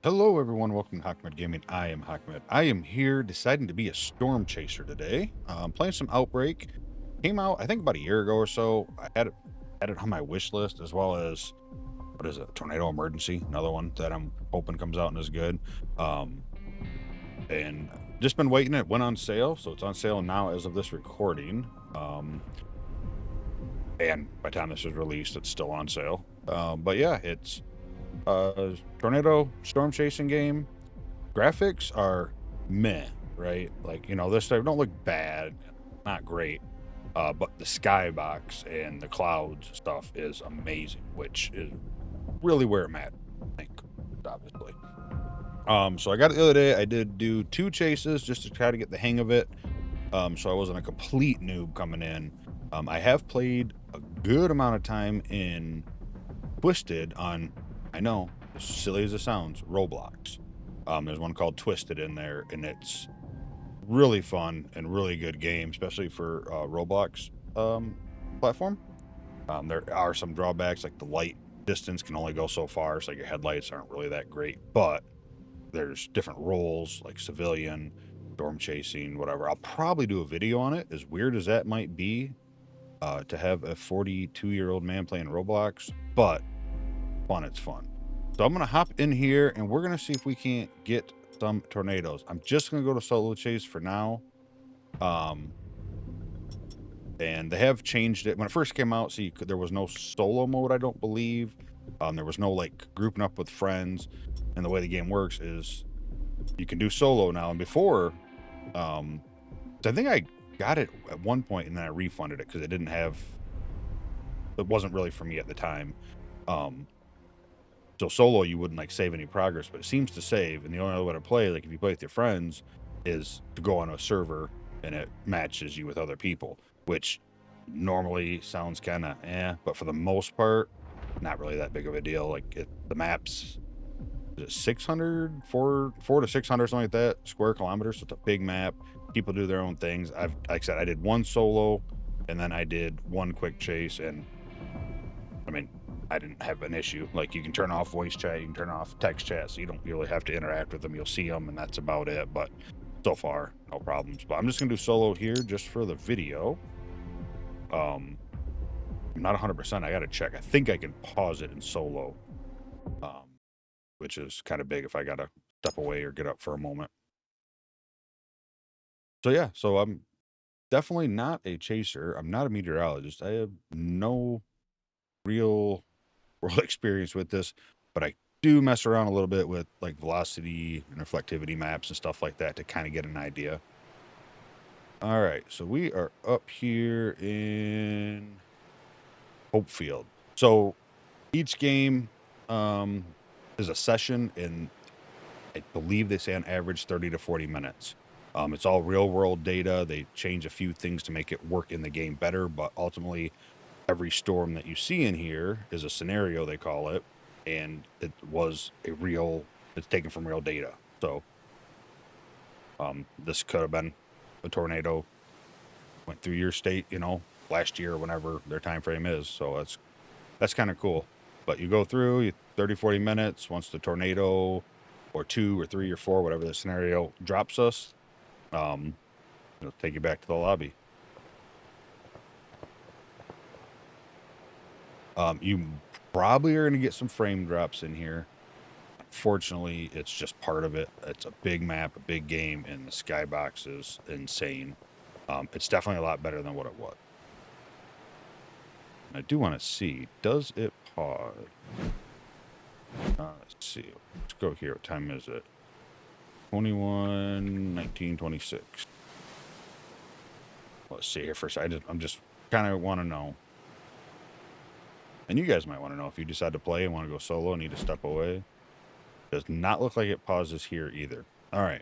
Hello, everyone. Welcome to Hakmed Gaming. I am Hakmed. I am here deciding to be a storm chaser today. Playing some Outbreak. Came out, I think, about a year ago or so. I had it on my wish list, as well as what is it? Tornado Emergency, another one that I'm hoping comes out and is good. Um, and just been waiting. It went on sale, so it's on sale now as of this recording. And by the time this is released, it's still on sale. But yeah, it's tornado storm chasing game. Graphics are meh, right? Like, this stuff don't look bad, not great. But the skybox and the clouds stuff is amazing, which is really where I'm at, I think, obviously. So I got it the other day. I did do 2 chases just to try to get the hang of it. So I wasn't a complete noob coming in. I have played a good amount of time in Twisted on, I know, as silly as it sounds, Roblox. There's one called Twisted in there, and it's really fun and really good game, especially for Roblox platform. There are some drawbacks, like the light distance can only go so far, so like your headlights aren't really that great. But there's different roles, like civilian, storm chasing, whatever. I'll probably do a video on it, as weird as that might be, to have a 42-year-old man playing Roblox, but fun, it's fun. So I'm gonna hop in here and we're gonna see if we can't get some tornadoes. I'm just gonna go to solo chase for now. Um, and they have changed it when it first came out. So there was no solo mode, I don't believe. There was no like grouping up with friends. And the way the game works is you can do solo now. And before, I think I got it at one point and then I refunded it because it wasn't really for me at the time. So solo, you wouldn't like save any progress, but it seems to save. And the only other way to play, like if you play with your friends, is to go on a server and it matches you with other people, which normally sounds kind of but for the most part, not really that big of a deal. Like the maps, is it 600, 4 to 600, something like that, square kilometers. So it's a big map. People do their own things. Like I said, I did one solo and then I did one quick chase, and I mean, I didn't have an issue. Like you can turn off voice chat, you can turn off text chat, so you don't really have to interact with them. You'll see them, and that's about it. But so far, no problems. But I'm just gonna do solo here just for the video. I'm not 100%. I gotta check. I think I can pause it in solo, which is kind of big if I gotta step away or get up for a moment. So yeah, so I'm definitely not a chaser. I'm not a meteorologist. I have no real world experience with this, but I do mess around a little bit with like velocity and reflectivity maps and stuff like that to kind of get an idea. All right, so we are up here in Hopefield. So each game is a session, and I believe they say on average 30 to 40 minutes. It's all real world data. They change a few things to make it work in the game better, but ultimately every storm that you see in here is a scenario, they call it, and it's taken from real data. So this could have been a tornado went through your state, last year or whenever their time frame is. So that's kind of cool. But you go through 30, 40 minutes. Once the tornado or 2 or 3 or 4, whatever the scenario drops us, it'll take you back to the lobby. You probably are going to get some frame drops in here. Fortunately, it's just part of it. It's a big map, a big game, and the skybox is insane. It's definitely a lot better than what it was. I do want to see, does it pause? Let's see. Let's go here. What time is it? 21:19:26. Let's see here first. I'm just kind of want to know. And you guys might want to know if you decide to play and want to go solo and need to step away. Does not look like it pauses here either. All right.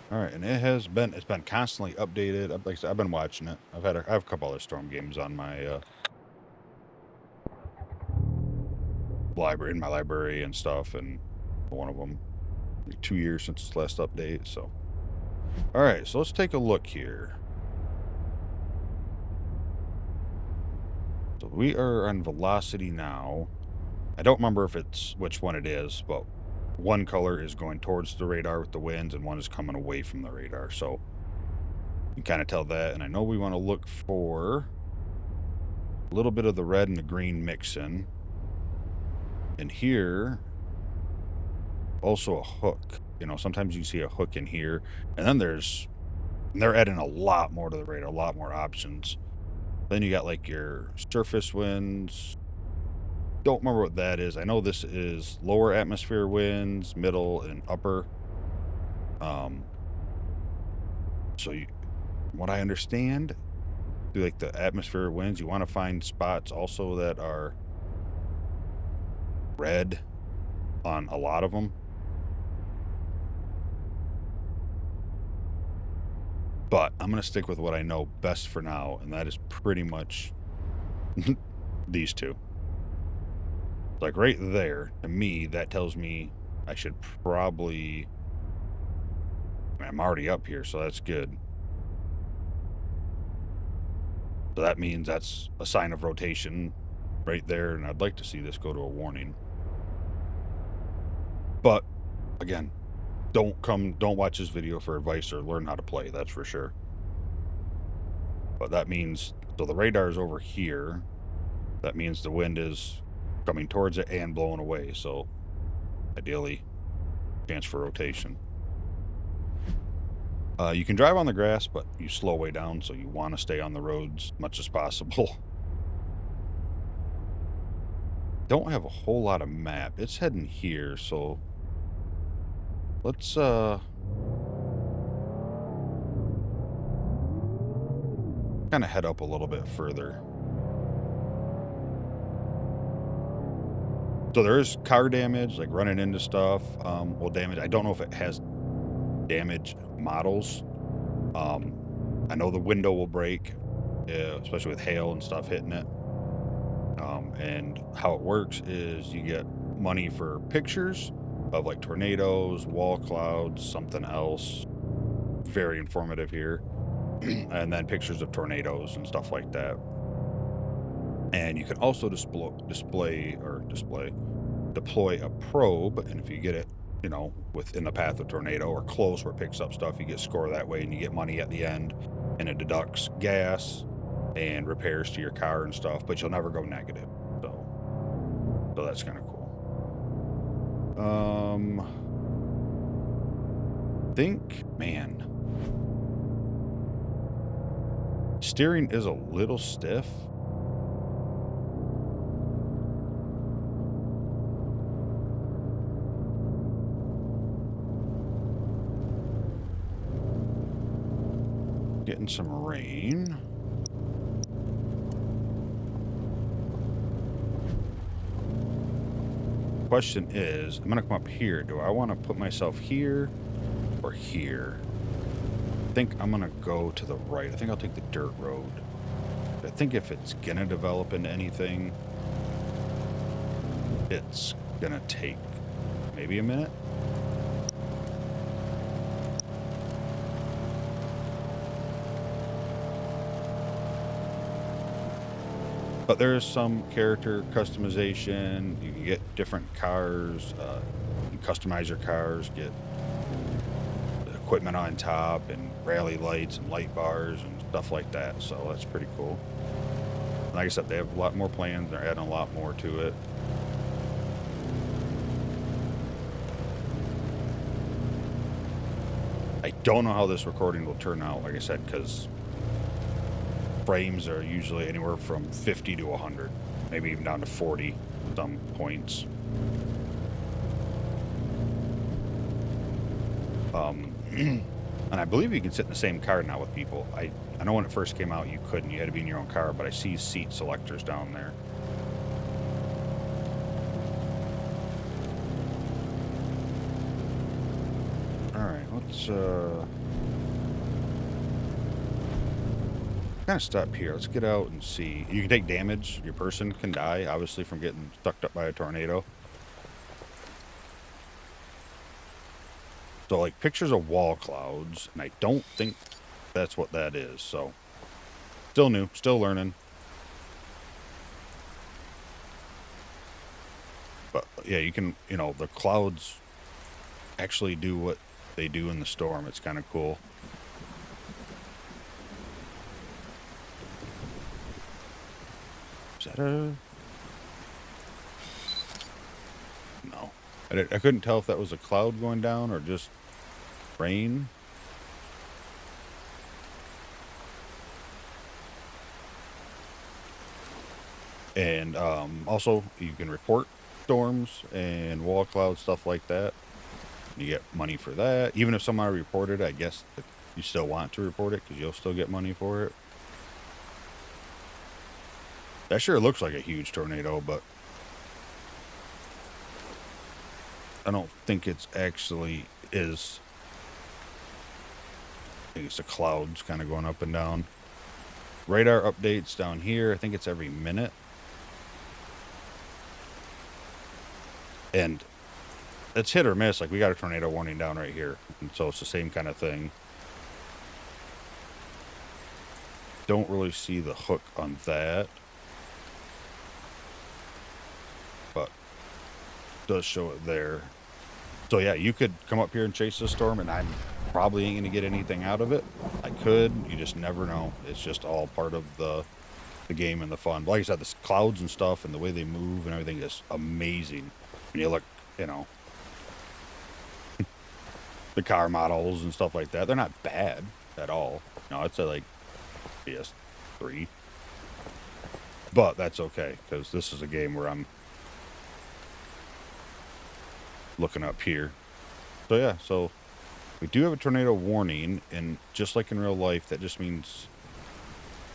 All right, and it's been constantly updated. Like I said, I've been watching it. I have a couple other storm games on my library and stuff, and one of them 2 years since its last update. So, all right, so let's take a look here. So we are on velocity now. I don't remember if it's which one it is, but one color is going towards the radar with the winds and one is coming away from the radar. So you can kind of tell that. And I know we want to look for a little bit of the red and the green mixing. And here, also a hook. You know, sometimes you see a hook in here. And then they're adding a lot more to the radar, a lot more options. Then you got like your surface winds. Don't remember what that is. I know this is lower atmosphere winds, middle, and upper. So what I understand, through like the atmosphere winds, you want to find spots also that are red on a lot of them. But I'm going to stick with what I know best for now, and that is pretty much these two. Like right there, to me, that tells me I should probably... I'm already up here, so that's good. So that means that's a sign of rotation right there, and I'd like to see this go to a warning. But, again, don't watch this video for advice or learn how to play, that's for sure. But that means, so the radar is over here. That means the wind is coming towards it and blowing away, so ideally, chance for rotation. You can drive on the grass, but you slow way down, so you want to stay on the roads as much as possible. Don't have a whole lot of map. It's heading here, so let's kind of head up a little bit further. So there is car damage, like running into stuff. Well, damage. I don't know if it has damage models. I know the window will break, especially with hail and stuff hitting it. And how it works is you get money for pictures of like tornadoes, wall clouds, something else. Very informative here. And then pictures of tornadoes and stuff like that. And you can also deploy a probe, and if you get it, you know, within the path of tornado or close where it picks up stuff, you get score that way, and you get money at the end, and it deducts gas and repairs to your car and stuff, but you'll never go negative. So that's kind of cool. Man, steering is a little stiff. Getting some rain. Question is, I'm gonna come up here. Do I want to put myself here or here? I think I'm gonna go to the right. I think I'll take the dirt road. I think if it's gonna develop into anything, it's gonna take maybe a minute. But there's some character customization. You can get different cars. You can customize your cars, get equipment on top, and rally lights and light bars and stuff like that. So that's pretty cool. Like I said, they have a lot more plans. They're adding a lot more to it. I don't know how this recording will turn out, like I said, because frames are usually anywhere from 50 to 100, maybe even down to 40 at some points. And I believe you can sit in the same car now with people. I know when it first came out you couldn't. You had to be in your own car, but I see seat selectors down there. Alright, let's kind of stop here. Let's get out and see. You can take damage. Your person can die, obviously, from getting sucked up by a tornado. So, like, pictures of wall clouds, and I don't think that's what that is, so. Still new, still learning. But yeah, you can, the clouds actually do what they do in the storm. It's kind of cool. Is that a... No. I couldn't tell if that was a cloud going down or just rain. And also, you can report storms and wall clouds, stuff like that. You get money for that. Even if somebody reported, I guess you still want to report it because you'll still get money for it. That sure looks like a huge tornado, but I don't think it's actually is. I think it's the clouds kind of going up and down. Radar updates down here. I think it's every minute. And it's hit or miss. Like, we got a tornado warning down right here. And so it's the same kind of thing. Don't really see the hook on that. But it does show it there. So yeah, you could come up here and chase this storm, and I'm probably ain't going to get anything out of it. I could. You just never know. It's just all part of the game and the fun. Like I said, the clouds and stuff and the way they move and everything is amazing. When you look, the car models and stuff like that, they're not bad at all. No, it's a like PS3. But that's okay, because this is a game where I'm looking up here. So yeah, so we do have a tornado warning, and just like in real life, that just means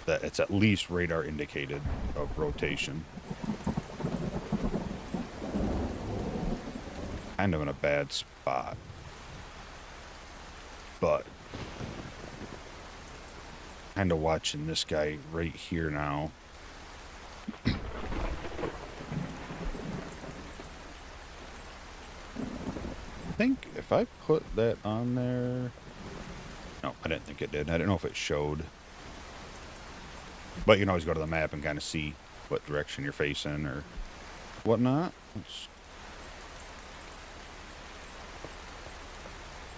that it's at least radar indicated of rotation. Kind of in a bad spot. But kind of watching this guy right here now. I think if I put that on there... No, I didn't think it did. I didn't know if it showed. But you can always go to the map and kind of see what direction you're facing or whatnot.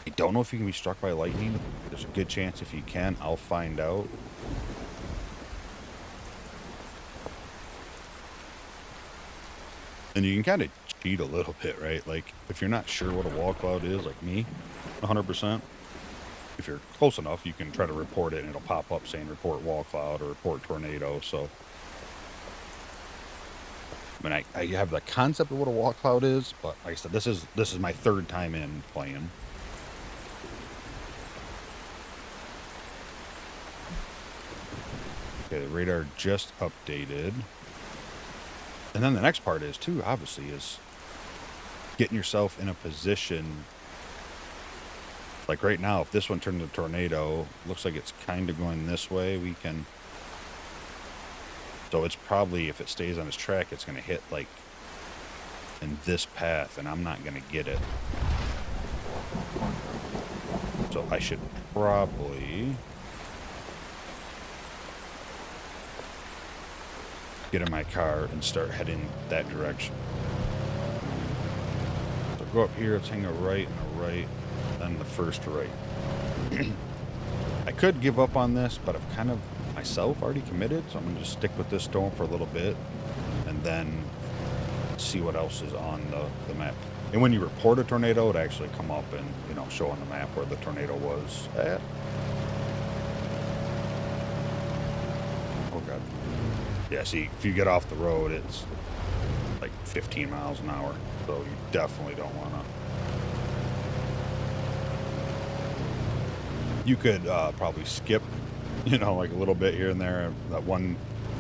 I don't know if you can be struck by lightning. There's a good chance if you can. I'll find out. And you can kind of cheat a little bit, right? Like, if you're not sure what a wall cloud is, like me, 100%, if you're close enough, you can try to report it, and it'll pop up saying report wall cloud or report tornado. So, I mean, I have the concept of what a wall cloud is, but like I said, this is my third time in playing. Okay, the radar just updated. And then the next part is, too, obviously, is getting yourself in a position. Like right now, if this one turned into a tornado, looks like it's kind of going this way. We can... So it's probably, if it stays on its track, it's going to hit, like, in this path, and I'm not going to get it. So I should probably... get in my car and start heading that direction. So go up here, let's hang a right and a right, then the first right. I could give up on this, but I've kind of myself already committed, so I'm going to just stick with this storm for a little bit and then see what else is on the map. And when you report a tornado, it actually come up and, show on the map where the tornado was at. Oh, God. Yeah, see, if you get off the road, it's like 15 miles an hour, so you definitely don't want to. You could probably skip, like a little bit here and there. That one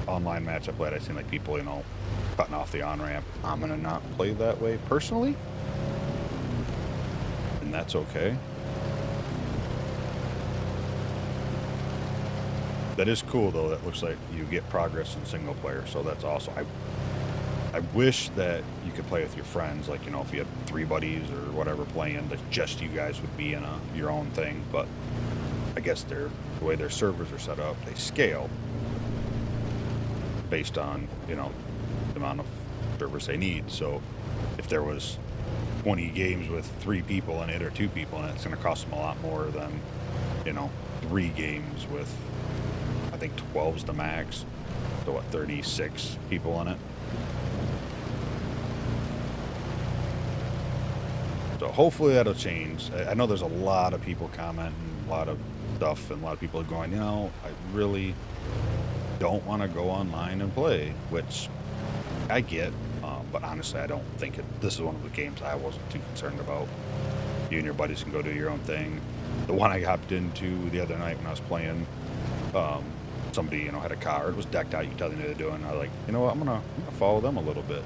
online match I played, I seen like people, cutting off the on-ramp. I'm going to not play that way personally, and that's okay. That is cool, though. That looks like you get progress in single player, so that's awesome. I wish that you could play with your friends, like, if you had 3 buddies or whatever playing, that just you guys would be in your own thing. But I guess the way their servers are set up, they scale based on, the amount of servers they need. So if there was 20 games with 3 people in it or 2 people in it, it's going to cost them a lot more than, you know, 3 games with, I think 12's the max. So what, 36 people in it? So hopefully that'll change. I know there's a lot of people commenting, a lot of stuff, and a lot of people are going, you know, I really don't want to go online and play, which I get, but honestly, I don't think this is one of the games I wasn't too concerned about. You and your buddies can go do your own thing. The one I hopped into the other night when I was playing, somebody, you know, had a car. It was decked out. You can tell them what they're doing. I was like, you know what, I'm gonna follow them a little bit.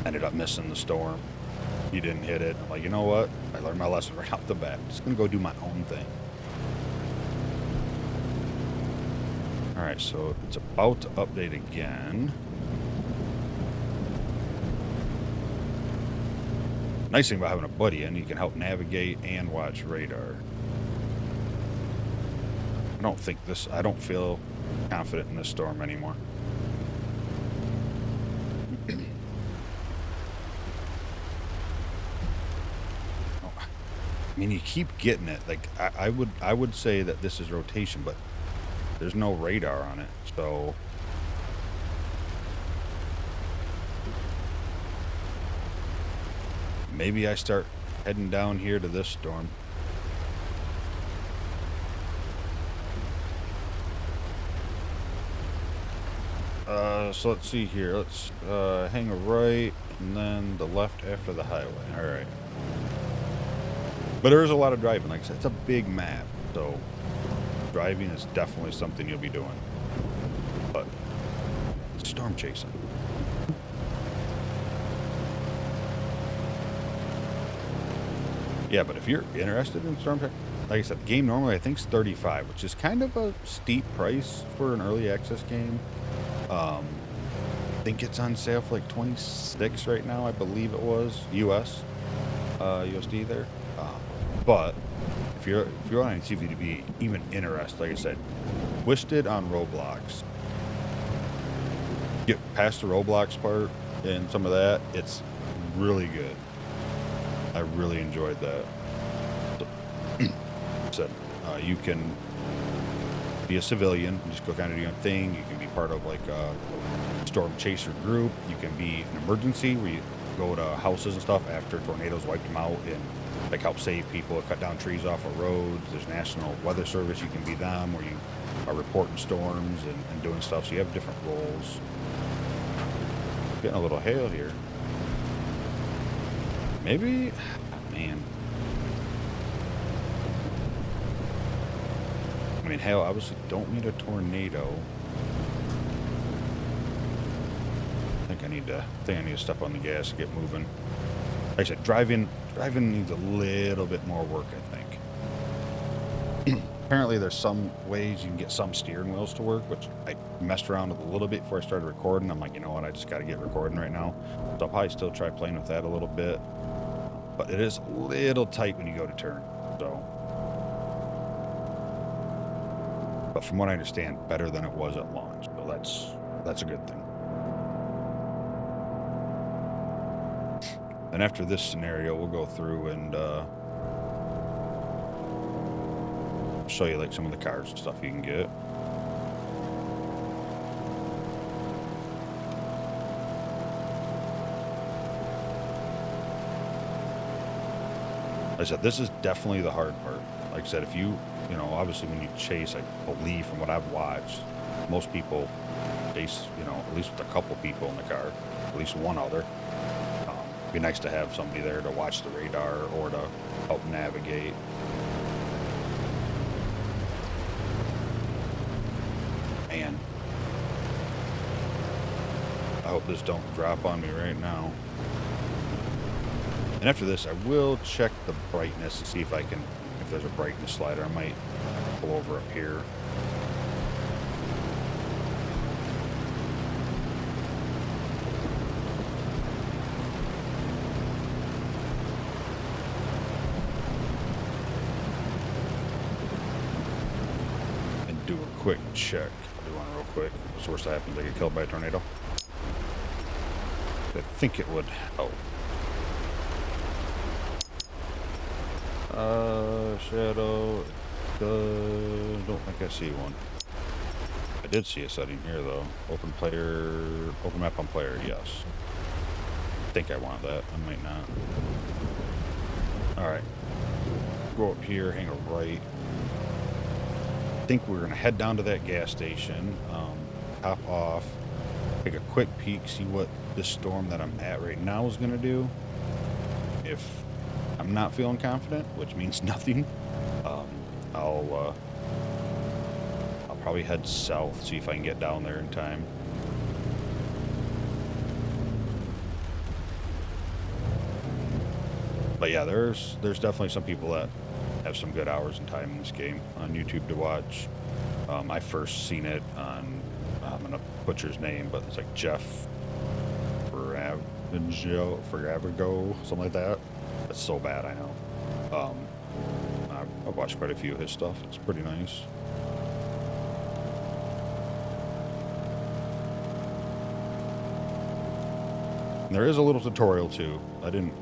Ended up missing the storm. He didn't hit it. I'm like, you know what? I learned my lesson right off the bat. I'm just gonna go do my own thing. Alright, so it's about to update again. Nice thing about having a buddy in, you can help navigate and watch radar. I don't feel confident in this storm anymore. I mean, you keep getting it. Like, I would say that this is rotation, but there's no radar on it, so maybe I start heading down here to this storm. So let's see here. Let's hang a right and then the left after the highway. All right. But there is a lot of driving. Like I said, it's a big map, so driving is definitely something you'll be doing. But storm chasing. Yeah, but if you're interested in storm chasing, like I said, the game normally I think is $35, which is kind of a steep price for an early access game. I think it's on sale for like $26 right now, I believe it was USD there. But if you're on TV to be even interested, like I said, Twisted on Roblox. Get past the Roblox part and some of that, it's really good. I really enjoyed that. So, you can be a civilian and just go kind of do your own thing. You can be part of like a storm chaser group. You can be an emergency where you go to houses and stuff after tornadoes wiped them out and like help save people, cut down trees off of roads. There's National Weather Service. You can be them where you are reporting storms and doing stuff. So you have different roles. Getting a little hail here. Maybe, man. I mean, hail obviously don't need a tornado. I think I need to step on the gas and get moving. Like I said, driving needs a little bit more work, I think. Apparently there's some ways you can get some steering wheels to work, which I messed around with a little bit before I started recording. I'm like, you know what, I just got to get recording right now. So I'll probably still try playing with that a little bit. But it is a little tight when you go to turn, so. But from what I understand, better than it was at launch, so that's a good thing. And after this scenario, we'll go through and show you like some of the cars and stuff you can get. Like I said, this is definitely the hard part. Like I said, if you know, obviously when you chase, I believe from what I've watched, most people chase, you know, at least with a couple people in the car, at least one other. It'd be nice to have somebody there to watch the radar or to help navigate. Man, I hope this don't drop on me right now. And after this, I will check the brightness and see if there's a brightness slider. I might pull over up here. And do a quick check. I'll do one real quick. What's the worst that happens? I get killed by a tornado. I think it would help. Shadow. Don't think I see one. I did see a setting here though. Open map on player, yes. I think I want that. I might not. Alright. Go up here, hang a right. I think we're gonna head down to that gas station, hop off, take a quick peek, see what this storm that I'm at right now is gonna do. If I'm not feeling confident, which means nothing, I'll probably head south, see if I can get down there in time. But yeah, there's definitely some people that have some good hours and time in this game on YouTube to watch. I first seen it on, I'm gonna butcher his name, but it's like Jeff Ferravago, something like that. That's so bad, I know. I've watched quite a few of his stuff. It's pretty nice. And there is a little tutorial too. I didn't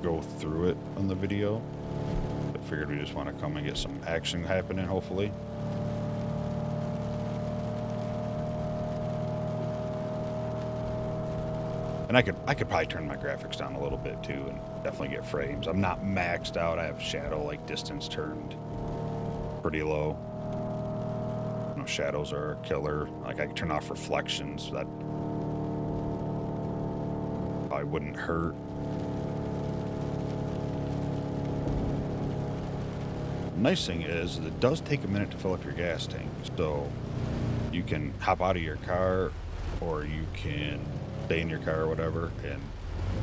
go through it on the video. I figured we just want to come and get some action happening, hopefully. And I could probably turn my graphics down a little bit too, and definitely get frames. I'm not maxed out. I have shadow like distance turned pretty low. You know, shadows are a killer. Like I can turn off reflections. So that probably wouldn't hurt. The nice thing is it does take a minute to fill up your gas tank, so you can hop out of your car, or you can stay in your car or whatever and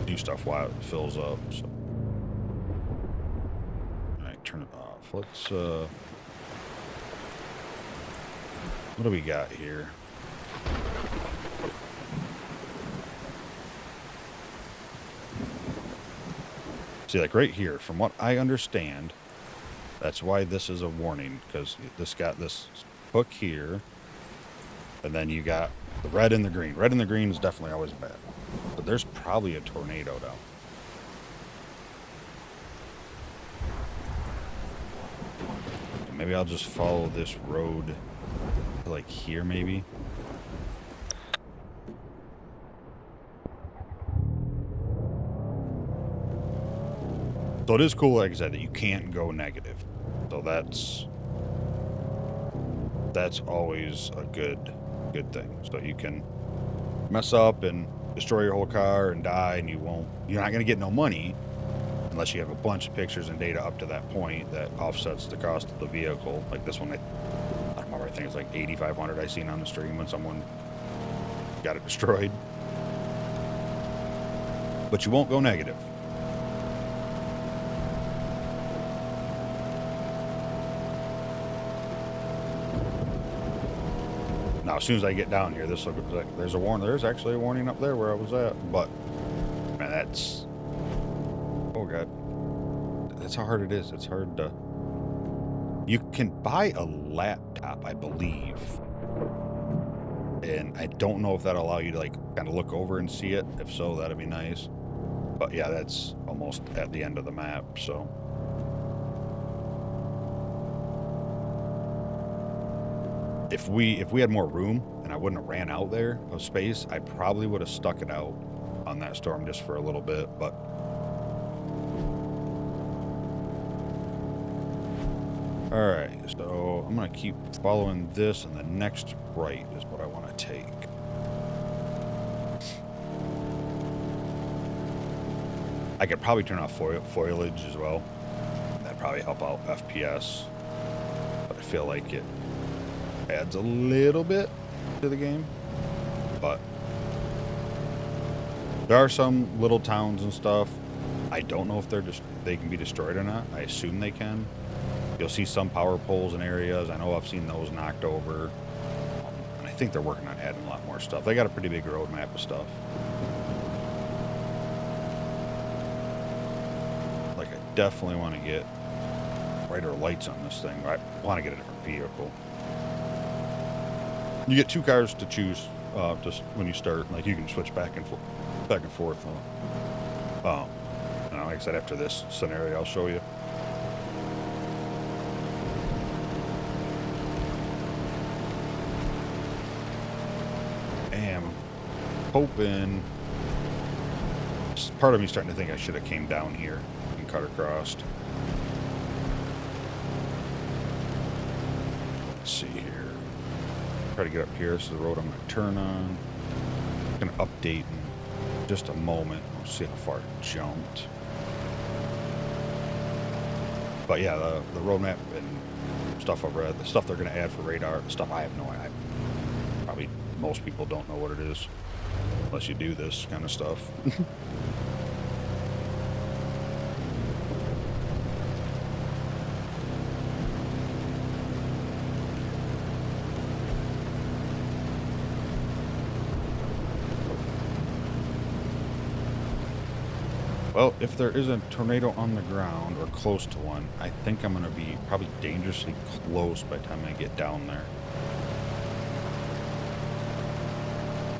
do stuff while it fills up. So, all right, turn it off. Let's what do we got here? See, like right here, from what I understand, that's why this is a warning, because this got this hook here, and then you got the red and the green. Red and the green is definitely always bad. But there's probably a tornado down. Maybe I'll just follow this road like here, maybe. So it is cool, like I said, that you can't go negative. So that's always a good thing. So you can mess up and destroy your whole car and die, and you're not going to get no money unless you have a bunch of pictures and data up to that point that offsets the cost of the vehicle. Like this one, I don't remember, I think it's like 8,500 I seen on the stream when someone got it destroyed. But you won't go negative. Now, as soon as I get down here, this looks like there's a warning. There's actually a warning up there where I was at, but man, that's, oh god, that's how hard it is. It's hard to. You can buy a laptop, I believe, and I don't know if that'll allow you to like kind of look over and see it. If so, that'd be nice. But yeah, that's almost at the end of the map, so. If we had more room and I wouldn't have ran out there of space, I probably would have stuck it out on that storm just for a little bit, but all right, so I'm gonna keep following this, and the next right is what I want to take. I could probably turn off foliage as well. That'd probably help out FPS, but I feel like it adds a little bit to the game. But there are some little towns and stuff. I don't know if they can be destroyed or not. I assume they can. You'll see some power poles in areas. I know I've seen those knocked over. And I think they're working on adding a lot more stuff. They got a pretty big roadmap of stuff. Like, I definitely want to get brighter lights on this thing. I want to get a different vehicle. You get two cars to choose just when you start. Like, you can switch back and forth. back and forth. And like I said, after this scenario, I'll show you. Am hoping. Part of me starting to think I should have came down here and cut across. Let's see here. Try to get up here. This is the road I'm going to turn on. I'm going to update in just a moment. We'll see how far it jumped. But yeah, the roadmap and stuff I've read, the stuff they're going to add for radar, the stuff I have no idea. Probably most people don't know what it is unless you do this kind of stuff. Well, if there is a tornado on the ground or close to one, I think I'm going to be probably dangerously close by the time I get down there.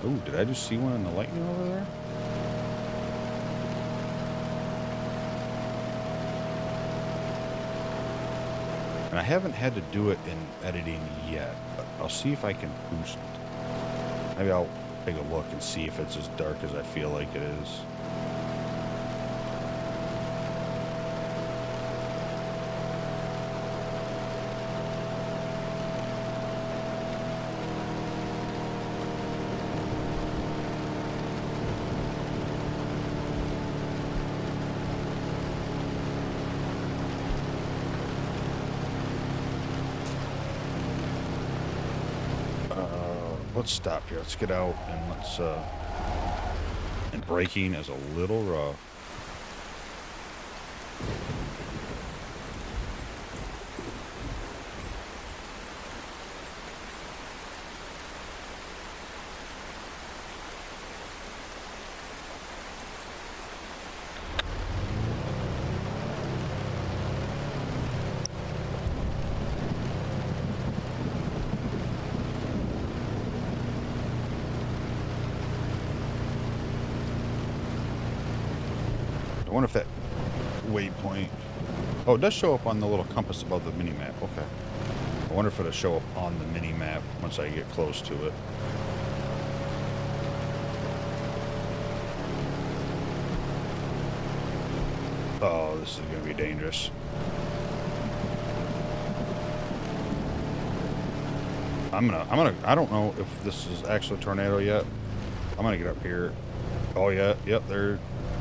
Oh, did I just see one in the lightning over there? And I haven't had to do it in editing yet, but I'll see if I can boost it. Maybe I'll take a look and see if it's as dark as I feel like it is. Let's stop here. Let's get out and let's, and braking is a little rough. I wonder if that waypoint... Oh, it does show up on the little compass above the mini-map. Okay. I wonder if it'll show up on the mini-map once I get close to it. Oh, this is going to be dangerous. I don't know if this is actually a tornado yet. I'm gonna get up here. Oh yeah, yep, there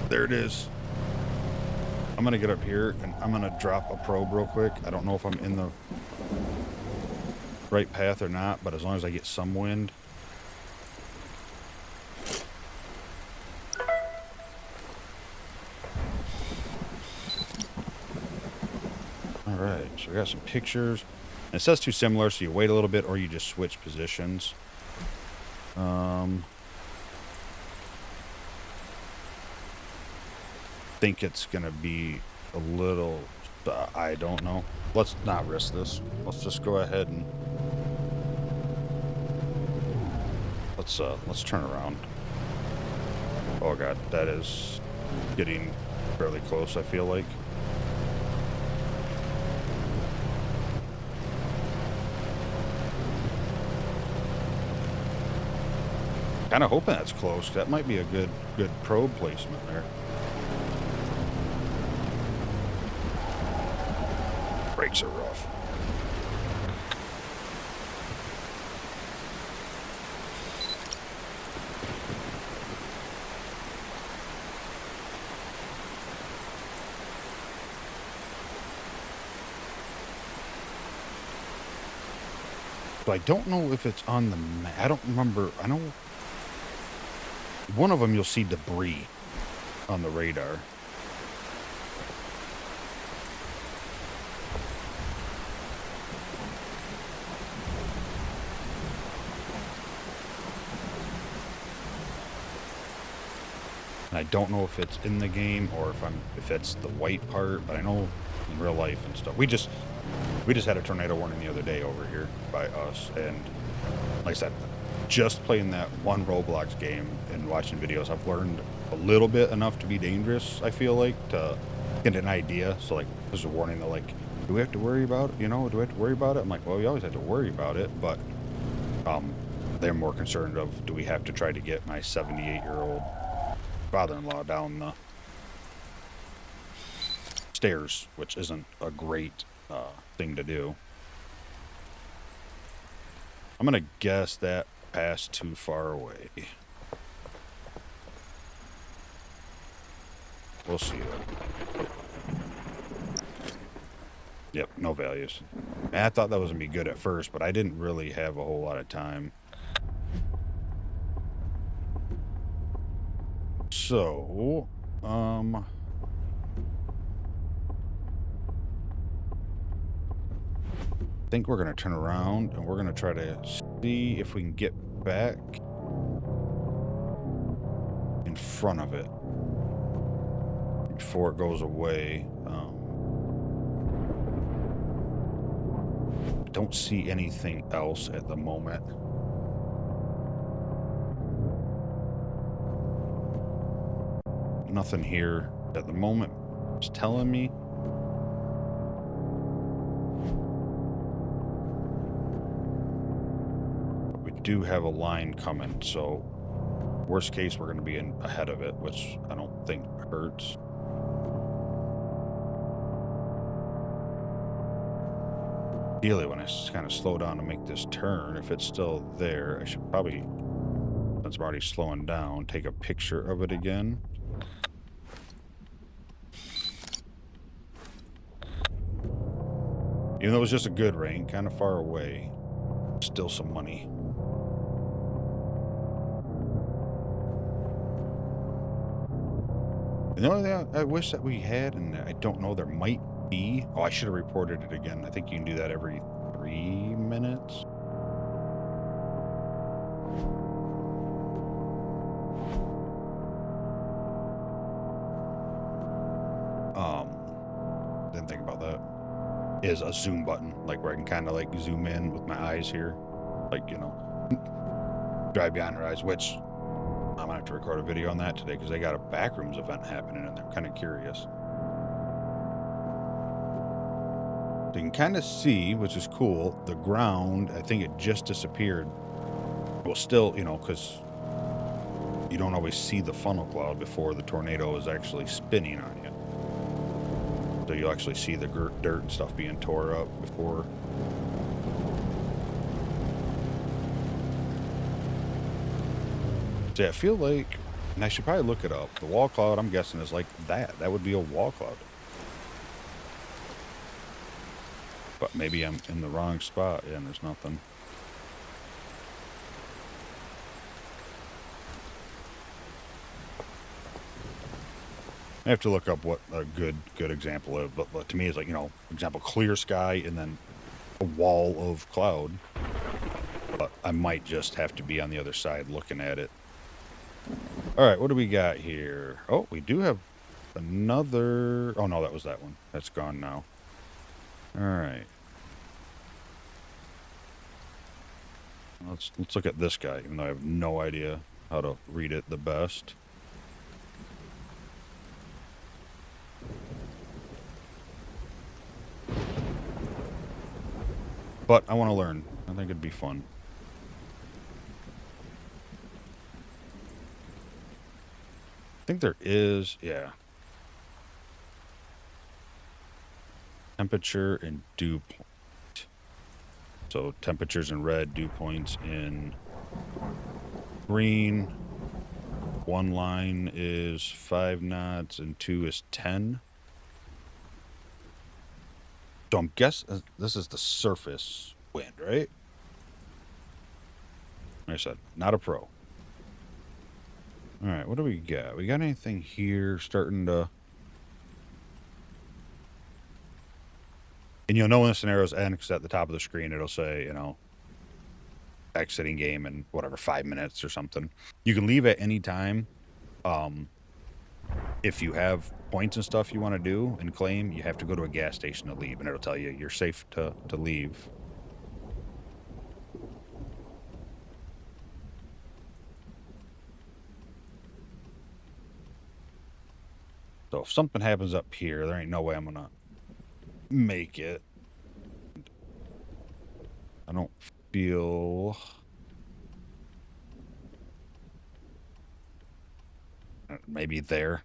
it is. I'm gonna get up here and I'm gonna drop a probe real quick. I don't know if I'm in the right path or not, but as long as I get some wind. All right, so we got some pictures. And it says too similar, so you wait a little bit or you just switch positions. Think it's gonna be a little, I don't know. Let's not risk this. Let's just go ahead and let's turn around. Oh god, that is getting fairly close, I feel like. Kind of hoping that's close. That might be a good probe placement there. Brakes are rough. But I don't know if it's on the map. I don't remember. I know one of them you'll see debris on the radar. And I don't know if it's in the game or if it's the white part, but I know in real life and stuff. We just had a tornado warning the other day over here by us, and like I said, just playing that one Roblox game and watching videos, I've learned a little bit enough to be dangerous, I feel like, to get an idea. So, like, there's a warning that, like, do we have to worry about it? You know, do we have to worry about it? I'm like, well, we always have to worry about it, but they're more concerned of, do we have to try to get my 78-year-old father-in-law down the stairs, which isn't a great thing to do. I'm gonna guess that passed too far away. We'll see though. Yep, no values. And I thought that was gonna be good at first, but I didn't really have a whole lot of time. So, I think we're gonna turn around and we're gonna try to see if we can get back in front of it before it goes away. Don't see anything else at the moment. Nothing here at the moment. It's telling me. But we do have a line coming, so worst case we're going to be ahead of it, which I don't think hurts. Ideally, when I kind of slow down to make this turn, if it's still there, I should probably, since I'm already slowing down, take a picture of it again. Even though it was just a good rank, kind of far away, still some money. And the only thing I wish that we had, and I don't know, there might be... Oh, I should have reported it again. I think you can do that every 3 minutes. Didn't think about that. Is a zoom button, like where I can kind of like zoom in with my eyes here, like, you know, drive beyond your eyes, which I'm gonna have to record a video on that today because they got a backrooms event happening and I'm kind of curious. You can kind of see, which is cool, the ground, I think it just disappeared. Well, still, you know, because you don't always see the funnel cloud before the tornado is actually spinning on you. So you'll actually see the dirt and stuff being tore up before. So yeah, I feel like, and I should probably look it up, the wall cloud, I'm guessing, is like that. That would be a wall cloud. But maybe I'm in the wrong spot. Yeah, and there's nothing. I have to look up what a good example of, but to me it's like, you know, example, clear sky and then a wall of cloud. But I might just have to be on the other side looking at it. All right, what do we got here? Oh, we do have another. Oh no, that was that one. That's gone now. All right. Let's look at this guy, even though I have no idea how to read it the best. But I want to learn. I think it'd be fun. I think there is, yeah. Temperature and dew point. So temperatures in red, dew points in green. One line is 5 knots and 2 is 10. So I'm guessing this is the surface wind, right? Like I said, not a pro. All right, what do we got? We got anything here starting to... And you'll know when the scenario's end because at the top of the screen it'll say, you know, exiting game in whatever, 5 minutes or something. You can leave at any time. If you have points and stuff you want to do and claim, you have to go to a gas station to leave, and it'll tell you you're safe to leave. So if something happens up here, there ain't no way I'm gonna make it. I don't feel... maybe there.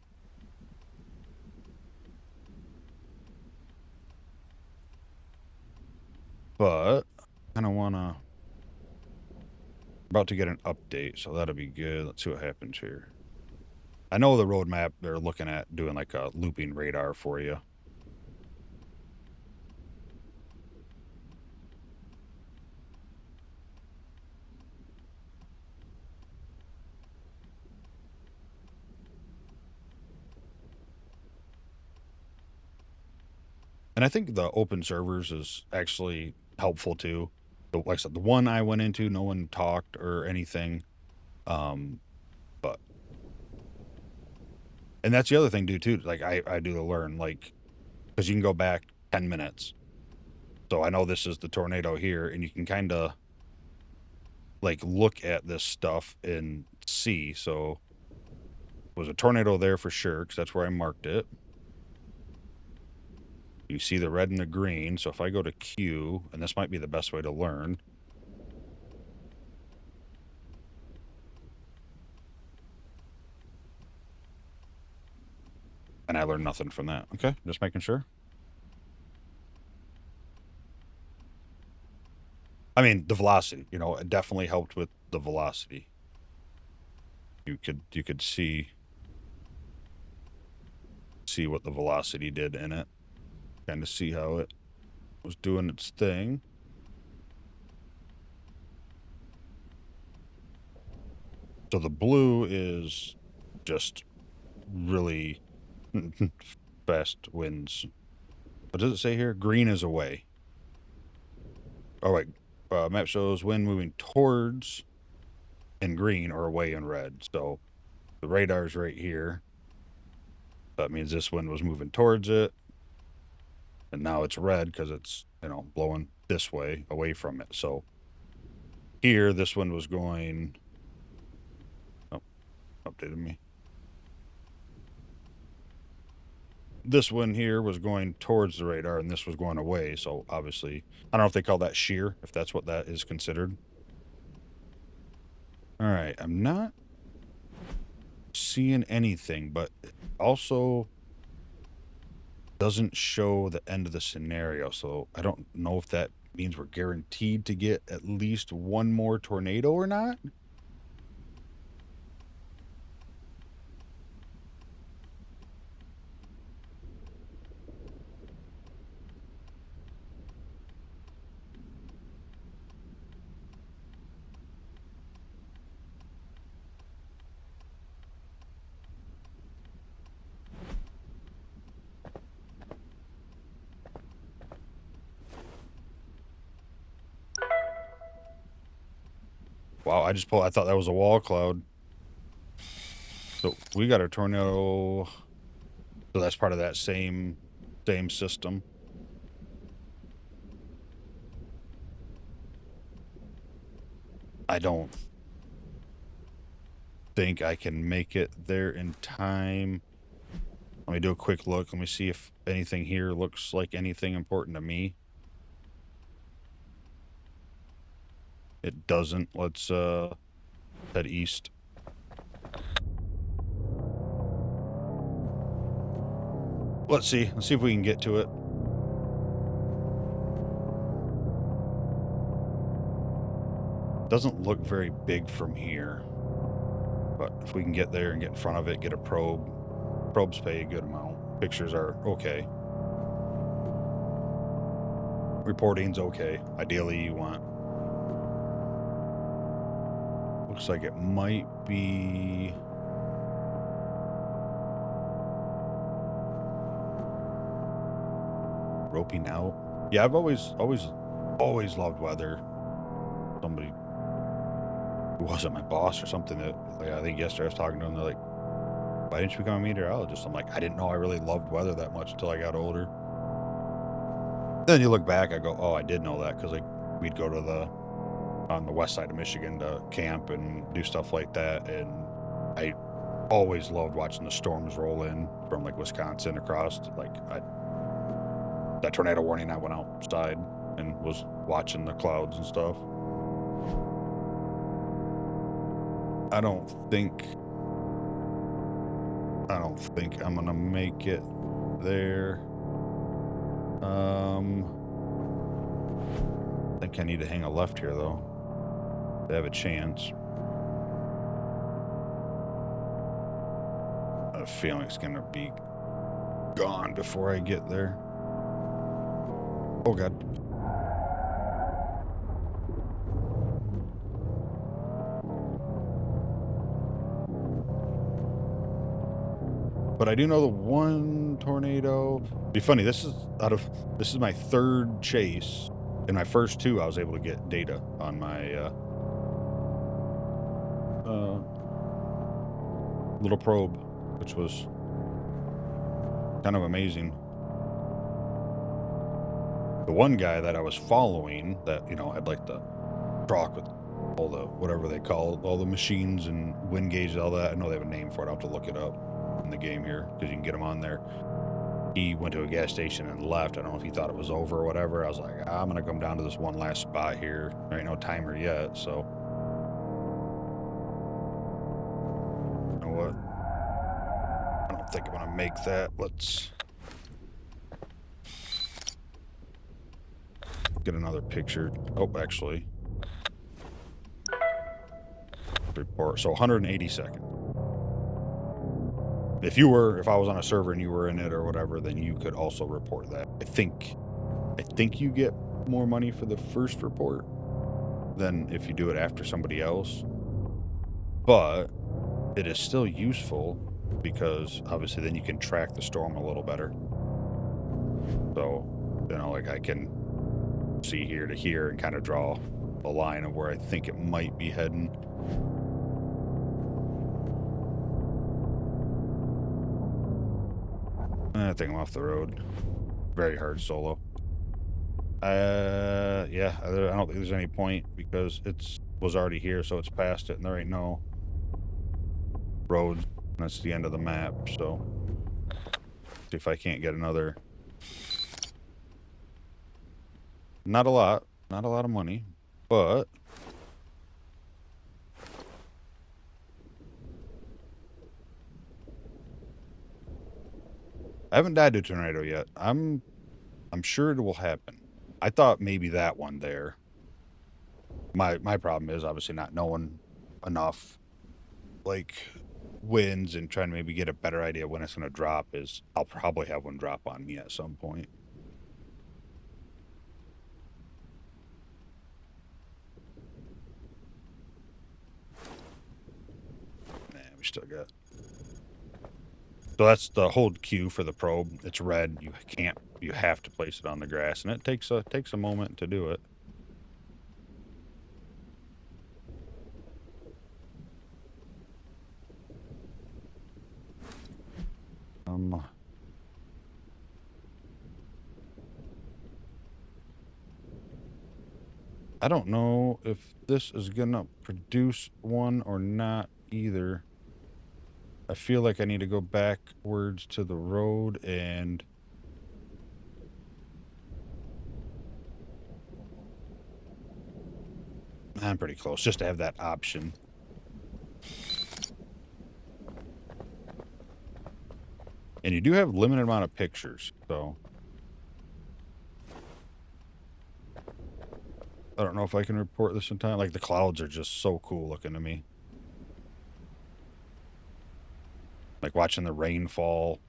But I don't wanna... about to get an update, so that'll be good. Let's see what happens here. I know the roadmap, they're looking at doing like a looping radar for you. And I think the open servers is actually helpful too. Like I said, the one I went into, no one talked or anything. But... and that's the other thing too. Like I do to learn, like, because you can go back 10 minutes. So I know this is the tornado here, and you can kind of like look at this stuff and see. So was a tornado there for sure, because that's where I marked it. You see the red and the green. So if I go to Q, and this might be the best way to learn. And I learned nothing from that. Okay, just making sure. I mean, the velocity, you know, it definitely helped with the velocity. You could see what the velocity did in it. Kind of see how it was doing its thing. So the blue is just really fast winds. What does it say here? Green is away. Oh, wait. Map shows wind moving towards in green or away in red. So the radar's right here. That means this wind was moving towards it. And now it's red because it's, you know, blowing this way away from it. So here, this one was going... oh, updated me. This one here was going towards the radar, and this was going away. So obviously, I don't know if they call that shear, if that's what that is considered. All right, I'm not seeing anything, but it also doesn't show the end of the scenario. So I don't know if that means we're guaranteed to get at least one more tornado or not. Wow, I thought that was a wall cloud. So we got a tornado. So that's part of that same system. I don't think I can make it there in time. Let me do a quick look. Let me see if anything here looks like anything important to me. It doesn't. Let's head east. Let's see if we can get to it. Doesn't look very big from here, but if we can get there and get in front of it, get a probe. Probes pay a good amount. Pictures are okay. Reporting's okay. Ideally, you want... looks like it might be... roping out. Yeah, I've always loved weather. Somebody who wasn't my boss or something that, like, I think yesterday I was talking to them, they're like, why didn't you become a meteorologist? I'm like, I didn't know I really loved weather that much until I got older. Then you look back, I go, oh, I did know that, because like we'd go to on the west side of Michigan to camp and do stuff like that, and I always loved watching the storms roll in from like Wisconsin across. Like that tornado warning, I went outside and was watching the clouds and stuff. I don't think I'm gonna make it there. I think I need to hang a left here though. They have a chance. I have a feeling it's gonna be gone before I get there. Oh God. But I do know the one tornado. Be funny. This is my third chase. In my first two, I was able to get data on my little probe, which was kind of amazing. The one guy that I was following, that had like the truck with all the whatever they call it, all the machines and wind gauges, all that. I know they have a name for it. I'll have to look it up in the game here because you can get them on there. He went to a gas station and left. I don't know if he thought it was over or whatever. I was like, I'm gonna come down to this one last spot here. There ain't no timer yet, so you know what? I don't think I'm gonna make that. Let's get another picture. Oh, actually, report. So 180 seconds. If I was on a server and you were in it or whatever, then you could also report that. I think you get more money for the first report than if you do it after somebody else. But it is still useful because obviously then you can track the storm a little better. So, like I can see here to here and kind of draw a line of where I think it might be heading. I think I'm off the road. Very hard solo. Yeah, I don't think there's any point because it was already here, so it's past it, and there ain't no roads. That's the end of the map, so see if I can't get another. Not a lot of money, but I haven't died to a tornado yet. I'm sure it will happen. I thought maybe that one there. My problem is obviously not knowing enough, like winds and trying to maybe get a better idea when it's going to drop. Is I'll probably have one drop on me at some point. Nah, we still got. So that's the hold Q for the probe. It's red. You have to place it on the grass, and it takes a moment to do it. I don't know if this is gonna produce one or not either. I feel like I need to go backwards to the road and I'm pretty close just to have that option. And you do have limited amount of pictures, so I don't know if I can report this in time. Like the clouds are just so cool looking to me. Like watching the rain fall.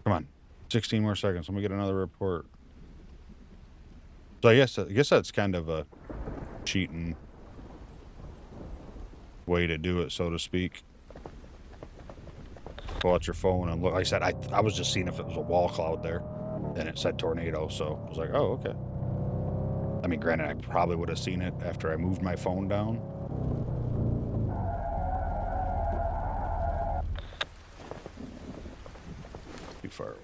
Come on. 16 more seconds. Let me get another report. So I guess that's kind of a cheating way to do it, so to speak. Pull out your phone and look. Like I said, I was just seeing if it was a wall cloud there. And it said tornado, so I was like, oh, okay. I mean, granted, I probably would have seen it after I moved my phone down. Too far away.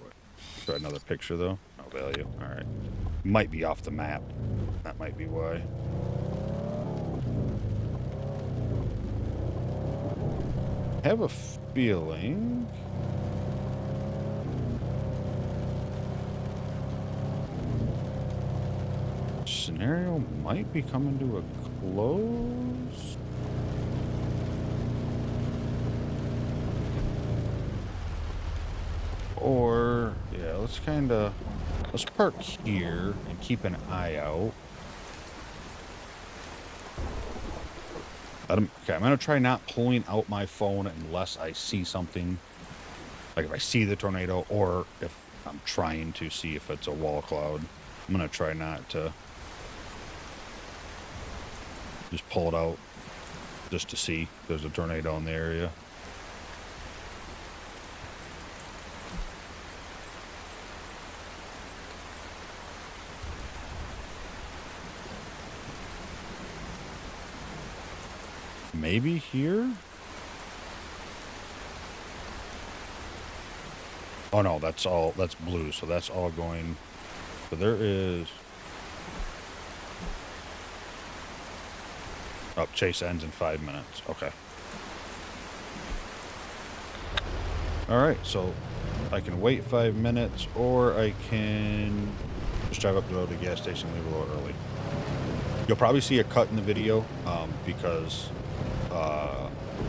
Try another picture, though. No value. All right. Might be off the map. That might be why. have a feeling scenario might be coming to a close. Or, yeah, let's park here and keep an eye out. Okay, I'm going to try not pulling out my phone unless I see something. Like if I see the tornado or if I'm trying to see if it's a wall cloud. I'm going to try not to just pull it out just to see if there's a tornado in the area. Maybe here? Oh no, that's blue, so that's all going. So there is. Oh, chase ends in 5 minutes. Okay. Alright, so I can wait 5 minutes, or I can just drive up the road to the gas station and leave a little early. You'll probably see a cut in the video, because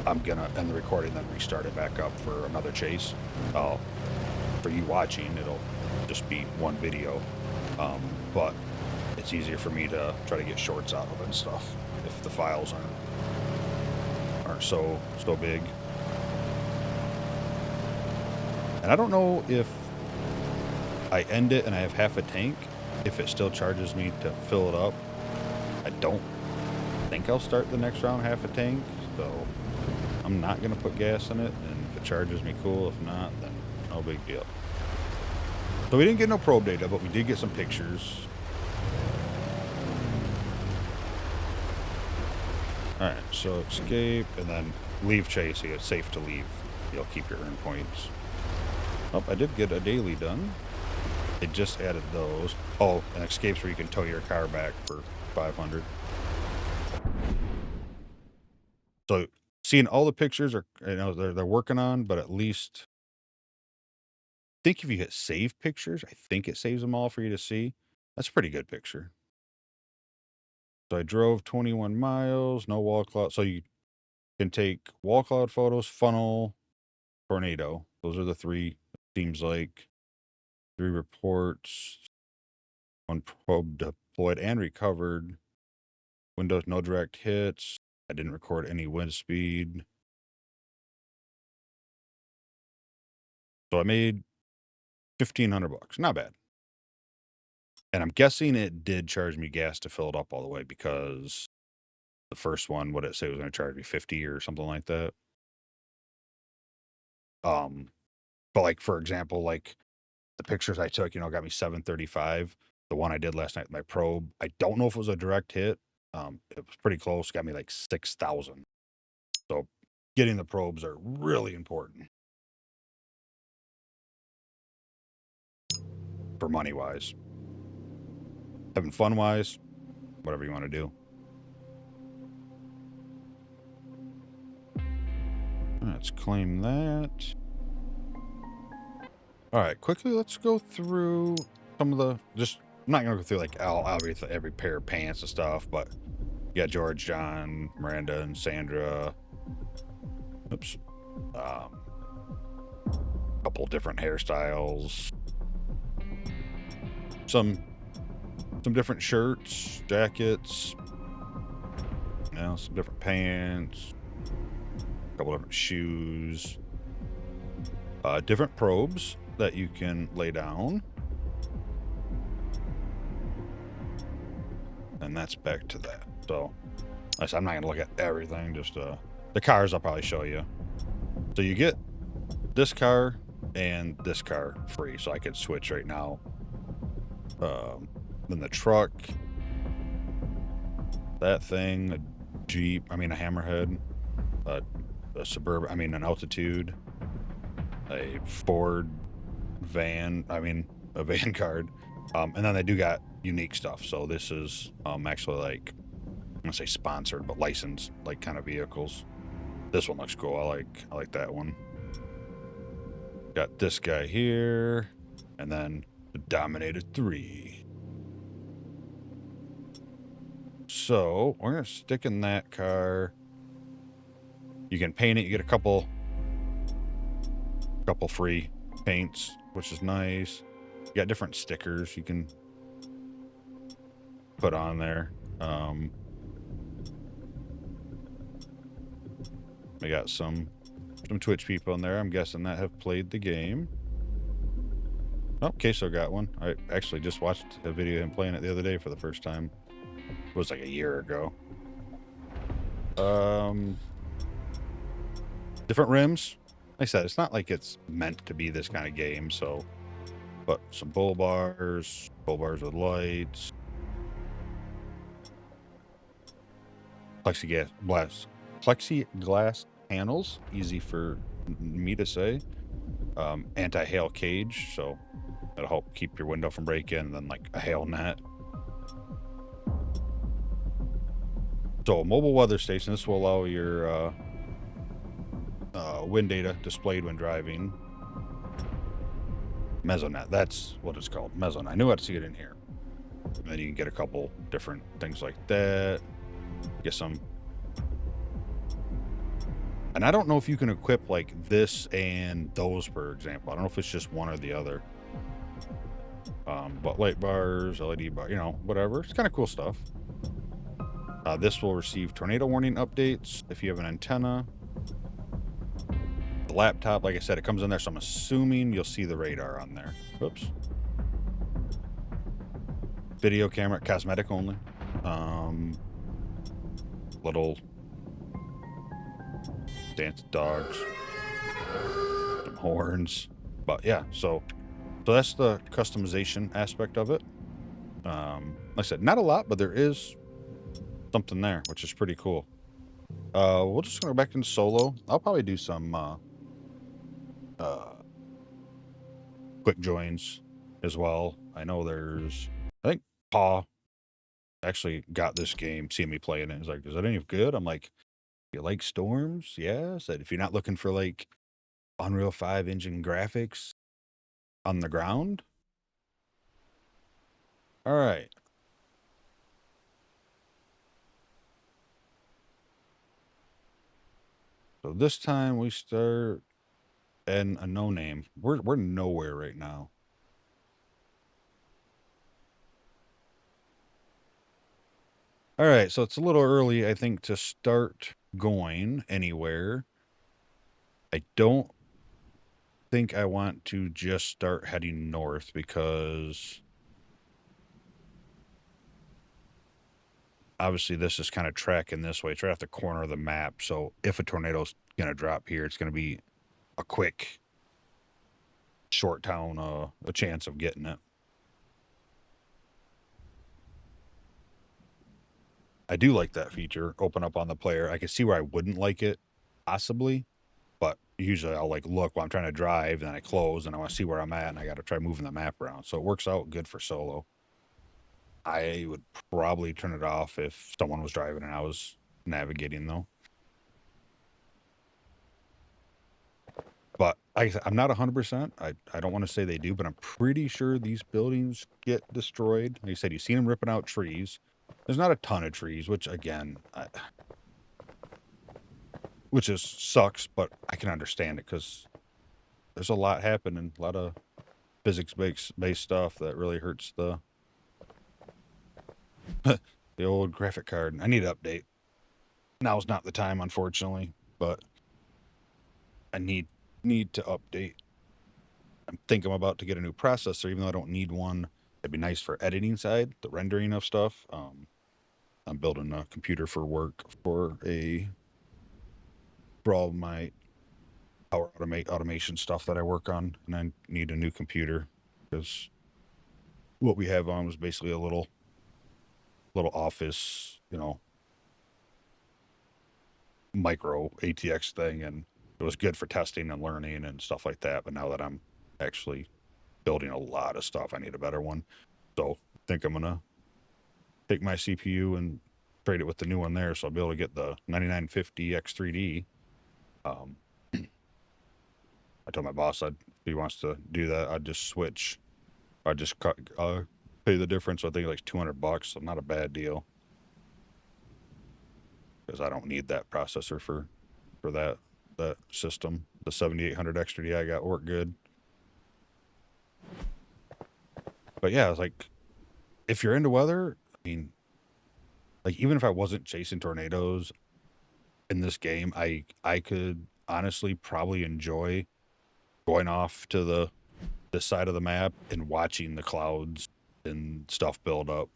I'm gonna end the recording, then restart it back up for another chase. For you watching, it'll just be one video, but it's easier for me to try to get shorts out of it and stuff if the files aren't so big. And I don't know if I end it and I have half a tank, if it still charges me to fill it up. I don't think I'll start the next round half a tank, so I'm not going to put gas in it, and if it charges me, cool. If not, then no big deal. So we didn't get no probe data, but we did get some pictures. Alright, so escape, and then leave chase. It's safe to leave. You'll keep your earn points. Oh, I did get a daily done. They just added those. Oh, and escapes where you can tow your car back for 500. So seeing all the pictures are, they're working on, but at least I think if you hit save pictures, I think it saves them all for you to see. That's a pretty good picture. So I drove 21 miles, no wall cloud. So you can take wall cloud photos, funnel, tornado. Those are the three, seems like. 3 reports, 1 probe deployed and recovered. Windows, no direct hits. I didn't record any wind speed. So I made $1,500. Not bad. And I'm guessing it did charge me gas to fill it up all the way, because the first one, what did it say, was going to charge me 50 or something like that. But like, for example, like the pictures I took, got me 735. The one I did last night, my probe, I don't know if it was a direct hit. It was pretty close. Got me like 6,000. So getting the probes are really important for money wise. Having fun wise, whatever you want to do. Let's claim that. All right, quickly, let's go through some of the, I'm not going to go through like every pair of pants and stuff, but you got George, John, Miranda, and Sandra. Oops. Couple different hairstyles. Some different shirts, jackets. Some different pants. A couple different shoes. Different probes that you can lay down. And that's back to that. So, I'm not going to look at everything, just the cars I'll probably show you. So you get this car and this car free, so I could switch right now. Then the truck, that thing, a Jeep, a Hammerhead, a Suburban, an Altitude, a Ford van, a Vanguard, and then they do got unique stuff. So this is actually like, I'm gonna say sponsored, but licensed like kind of vehicles. This one looks cool. I like that one. Got this guy here, and then the Dominator 3. So we're gonna stick in that car. You can paint it. You get a couple free paints, which is nice. You got different stickers you can put on there. We got some Twitch people in there. I'm guessing that have played the game. Oh, Queso got one. I actually just watched a video of him playing it the other day for the first time. It was like a year ago. Different rims. Like I said, it's not like it's meant to be this kind of game, so... But some bull bars with lights. Plexiglass panels, easy for me to say. Anti-hail cage, so that'll help keep your window from breaking, and then like a hail net. So mobile weather station, this will allow your wind data displayed when driving. Mesonet, that's what it's called, Mesonet. I knew how to see it in here. And then you can get a couple different things like that. Get some. And I don't know if you can equip like this and those, for example. I don't know if it's just one or the other. But light bars, LED bar, you know, whatever. It's kind of cool stuff. This will receive tornado warning updates if you have an antenna. The laptop, like I said, it comes in there, so I'm assuming you'll see the radar on there. Oops. Video camera, cosmetic only. Little dance dogs, some horns, but yeah. So that's the customization aspect of it. Like I said, not a lot, but there is something there, which is pretty cool. We'll just go back into solo. I'll probably do some quick joins as well. I know there's, I think Paw actually got this game, seeing me playing it. He's like, is that any good? I'm like, you like storms? Yeah. Said, if you're not looking for like Unreal 5 engine graphics on the ground. All right. So this time we start in a no name. We're nowhere right now. All right, so it's a little early, I think, to start going anywhere. I don't think I want to just start heading north because obviously this is kind of tracking this way. It's right off the corner of the map. So if a tornado's going to drop here, it's going to be a quick, short town, a chance of getting it. I do like that feature, open up on the player. I can see where I wouldn't like it, possibly, but usually I'll like look while I'm trying to drive, and then I close, and I want to see where I'm at, and I got to try moving the map around. So it works out good for solo. I would probably turn it off if someone was driving and I was navigating, though. But I'm not 100%. I don't want to say they do, but I'm pretty sure these buildings get destroyed. Like you said, you've seen them ripping out trees. There's not a ton of trees, which again, which is sucks, but I can understand it because there's a lot happening, a lot of physics-based stuff that really hurts the the old graphic card. I need to update. Now's not the time, unfortunately, but I need to update. I think I'm about to get a new processor, even though I don't need one. It'd be nice for editing side, the rendering of stuff. I'm building a computer for work for all my power automation stuff that I work on, and I need a new computer because what we have on was basically a little office, you know, micro ATX thing, and it was good for testing and learning and stuff like that. But now that I'm actually building a lot of stuff, I need a better one. So I think I'm gonna take my CPU and trade it with the new one there, so I'll be able to get the 9950 X3D Um, I told my boss if he wants to do that, I'd just switch. I'd just pay the difference. I think like $200, so not a bad deal. Because I don't need that processor for that system. The 7800 XTD I got worked good. But yeah, it's like, if you're into weather, I mean, like, even if I wasn't chasing tornadoes in this game, I could honestly probably enjoy going off to this side of the map and watching the clouds and stuff build up.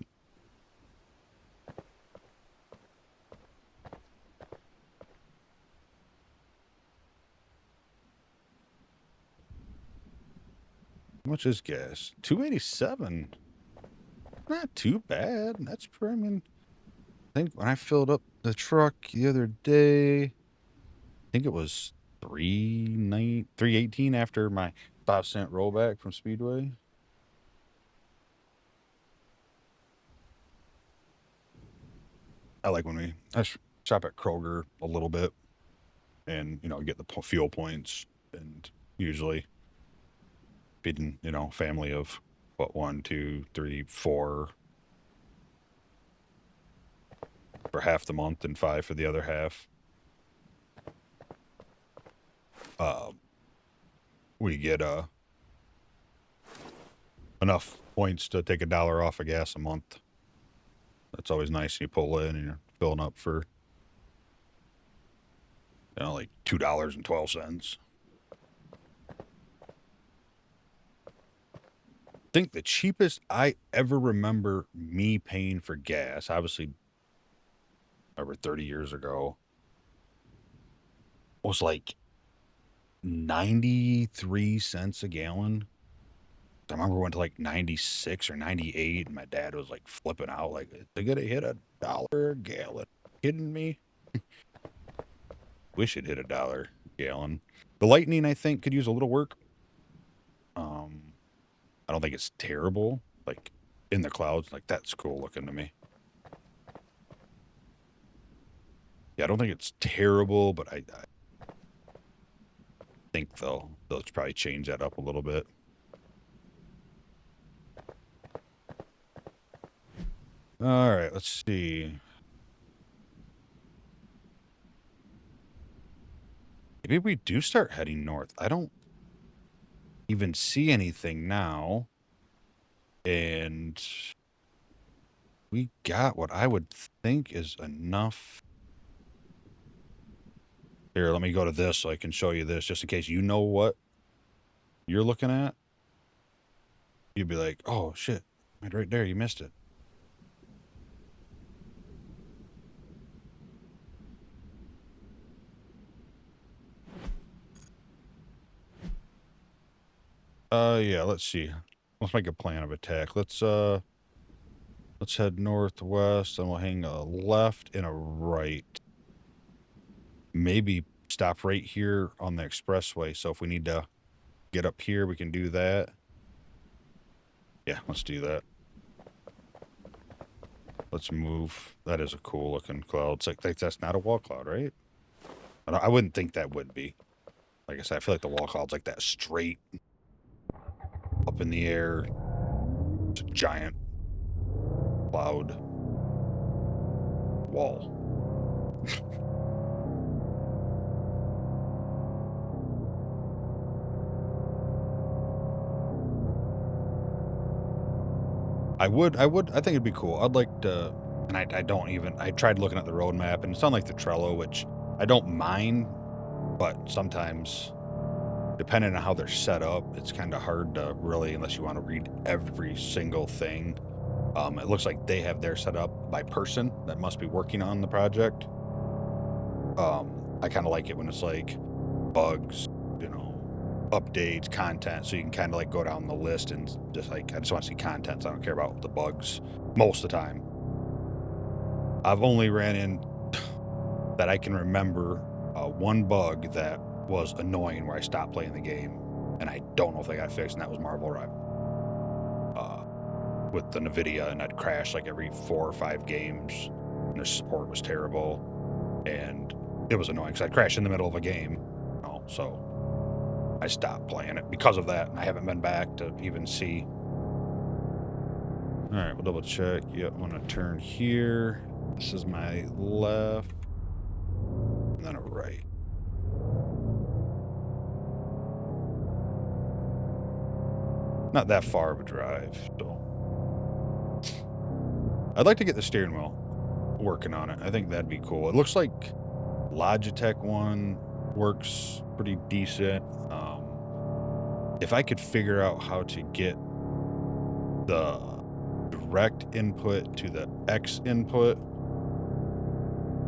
How much is gas? 287. Not too bad. That's pretty, I mean, I think when I filled up the truck the other day, I think it was 318 after my 5-cent rollback from Speedway. I like when I shop at Kroger a little bit and, get the fuel points, and usually feeding, family of what, 1, 2, 3, 4 for half the month and 5 for the other half. We get enough points to take $1 off of gas a month. That's always nice. You pull in and you're filling up for like $2.12. I think the cheapest I ever remember me paying for gas, obviously over 30 years ago, was like 93 cents a gallon. I remember went to like 96 or 98, and my dad was like flipping out, like, they're gonna hit $1 a gallon. Kidding me? Wish it hit $1 a gallon. The Lightning, I think, could use a little work. I don't think it's terrible. Like, in the clouds, like, that's cool looking to me. Yeah, I don't think it's terrible, but I think they'll probably change that up a little bit. All right, let's see. Maybe we do start heading north. I don't even see anything now. And we got what I would think is enough. Here, let me go to this so I can show you this, just in case you know what you're looking at. You'd be like, oh, shit. Right there, you missed it. Yeah, let's see. Let's make a plan of attack. Let's head northwest, and we'll hang a left and a right. Maybe stop right here on the expressway, so if we need to get up here, we can do that. Yeah, let's do that. Let's move. That is a cool looking cloud. It's like that's not a wall cloud, right? I wouldn't think that would be. Like I said, I feel like the wall cloud's like that straight up in the air. It's a giant cloud wall. I think it'd be cool. I'd like to, and I tried looking at the road map, and it's not like the Trello, which I don't mind, but sometimes, depending on how they're set up, it's kind of hard to really, unless you want to read every single thing. It looks like they have their set up by person that must be working on the project. I kind of like it when it's like bugs, updates, content, so you can kind of like go down the list and just like, I just want to see content. So I don't care about the bugs most of the time. I've only ran in that I can remember one bug that was annoying where I stopped playing the game, and I don't know if they got fixed, and that was Marvel Rival with the NVIDIA, and I'd crash like every 4 or 5 games, and their support was terrible, and it was annoying because I crashed in the middle of a game, you know, so I stopped playing it because of that, and I haven't been back to even see. All right, we'll double check. Yep, I'm gonna turn here. This is my left, and then a right. Not that far of a drive, so. I'd like to get the steering wheel working on it. I think that'd be cool. It looks like Logitech one works pretty decent. If I could figure out how to get the direct input to the X input,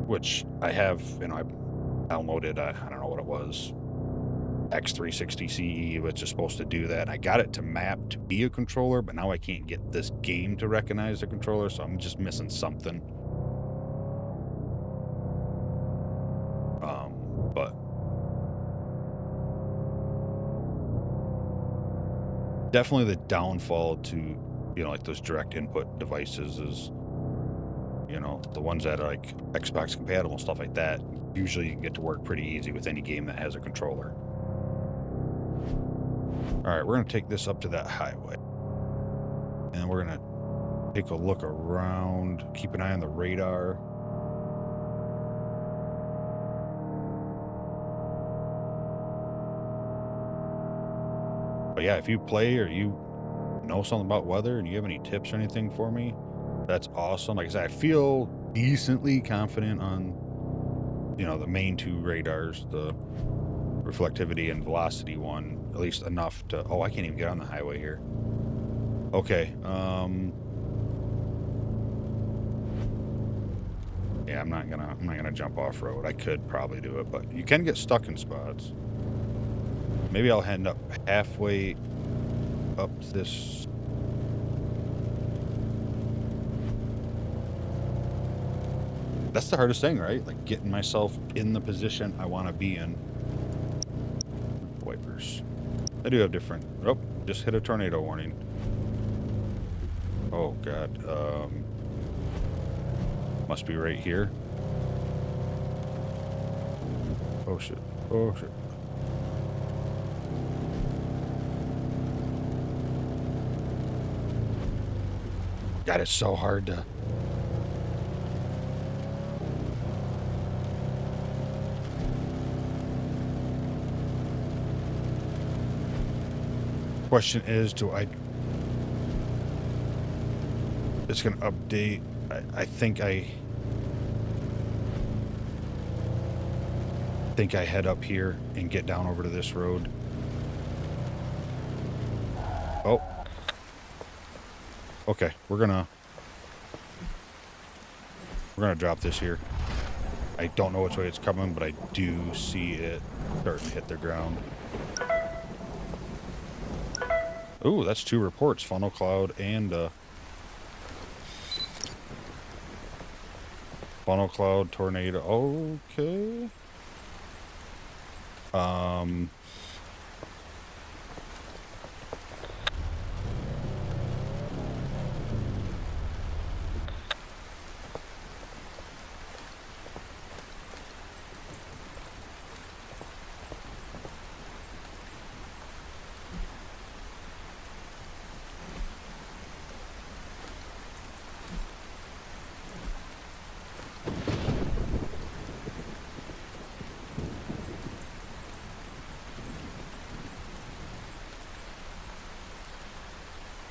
which I have, you know, I downloaded, I don't know what it was, X360 CE, which is supposed to do that. I got it to map to be a controller, but now I can't get this game to recognize the controller, so I'm just missing something. But definitely the downfall to, you know, like those direct input devices is, you know, the ones that are like Xbox compatible and stuff like that, usually you can get to work pretty easy with any game that has a controller. All right, we're going to take this up to that highway. And we're going to take a look around, keep an eye on the radar. But yeah, if you play or you know something about weather and you have any tips or anything for me, that's awesome. Like I said, I feel decently confident on, you know, the main two radars, the reflectivity and velocity one, at least enough to, oh, I can't even get on the highway here. Okay, yeah, I'm not gonna jump off road. I could probably do it, but you can get stuck in spots. Maybe I'll end up halfway up this. That's the hardest thing, right? Like getting myself in the position I want to be in. Wipers. I do have different. Oh, just hit a tornado warning. Oh God. Must be right here. Oh shit. Oh shit. God, it's so hard to. Question is, do I? It's gonna update. I think I head up here and get down over to this road. Oh. Okay, we're gonna drop this here. I don't know which way it's coming, but I do see it starting to hit the ground. Ooh, that's 2 reports, funnel cloud and funnel cloud tornado. Okay.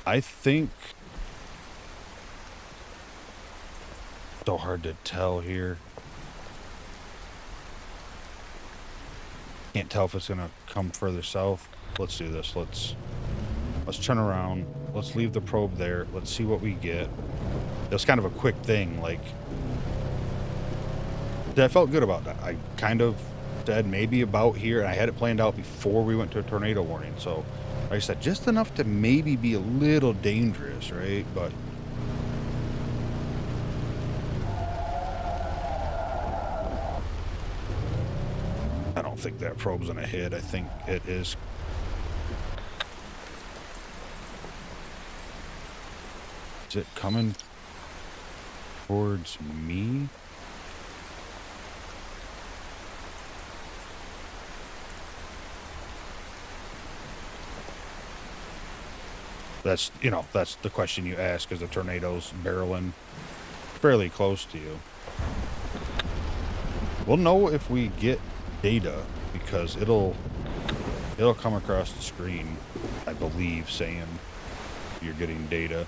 I think so hard to tell here. Can't tell if it's gonna come further south. Let's do this. Let's turn around. Let's leave the probe there. Let's see what we get. It was kind of a quick thing. Like, I felt good about that. I kind of said maybe about here, and I had it planned out before we went to a tornado warning. So, like I said, just enough to maybe be a little dangerous, right? But I don't think that probe's gonna hit. I think it is. Is it coming towards me? That's, you know, that's the question you ask, is the tornado's barreling fairly close to you. We'll know if we get data, because it'll come across the screen, I believe, saying you're getting data.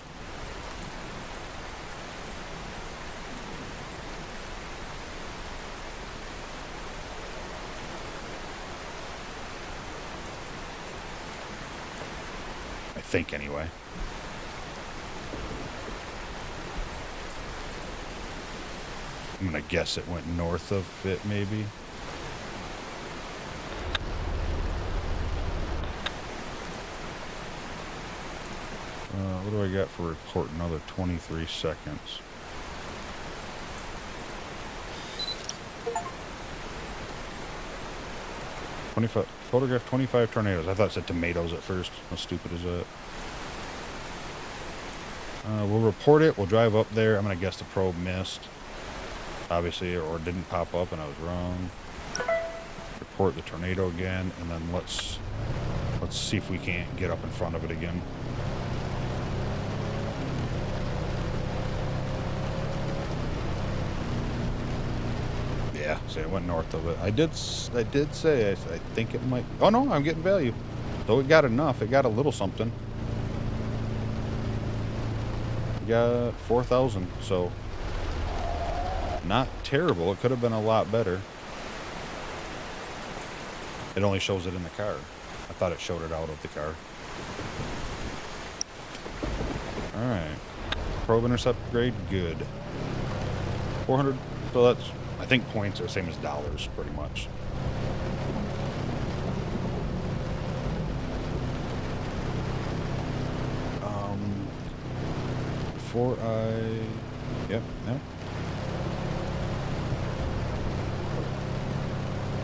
I think, anyway. I'm gonna guess it went north of it, maybe. What do I got for report? Another 23 seconds. Photograph 25 tornadoes. I thought it said tomatoes at first. How stupid is that? We'll report it. We'll drive up there. I'm gonna guess the probe missed, obviously, or didn't pop up, and I was wrong. Report the tornado again, and then let's see if we can't get up in front of it again. Yeah, so it went north of it. I did say, I think it might. Oh no, I'm getting value. Though it got enough. It got a little something. We got 4,000, so not terrible. It could have been a lot better. It only shows it in the car. I thought it showed it out of the car. Alright. Probe intercept grade, good. 400, so that's, I think points are the same as dollars, pretty much. Before yep.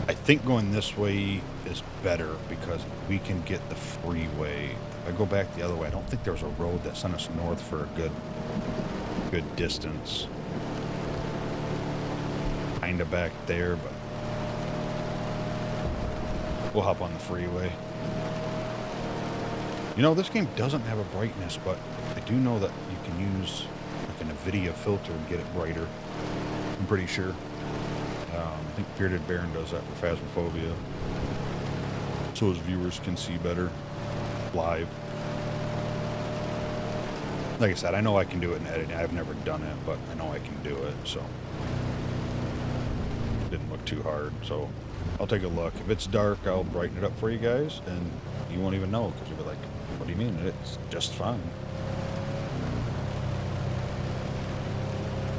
I think going this way is better because we can get the freeway. If I go back the other way, I don't think there was a road that sent us north for a good distance. Kinda back there, but we'll hop on the freeway. You know, this game doesn't have a brightness, but I do know that you can use like an NVIDIA filter and get it brighter. I'm pretty sure. I think Bearded Baron does that for Phasmophobia, so his viewers can see better live. Like I said, I know I can do it in editing. I've never done it, but I know I can do it, so it didn't look too hard. So I'll take a look. If it's dark, I'll brighten it up for you guys, and you won't even know, because you'll be like, what do you mean? It's just fine.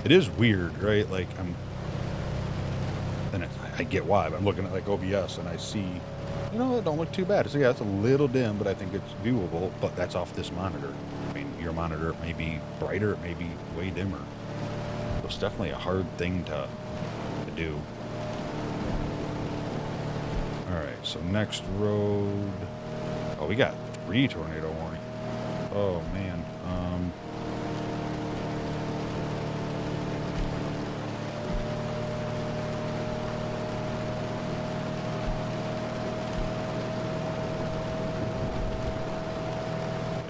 It is weird, right? Like, I get why, but I'm looking at like OBS and I see, you know, it don't look too bad. So yeah, it's a little dim, but I think it's viewable, but that's off this monitor. I mean, your monitor, it may be brighter, it may be way dimmer. So it's definitely a hard thing to do. Alright, so next road. Oh, we got 3 tornado warning. Oh man.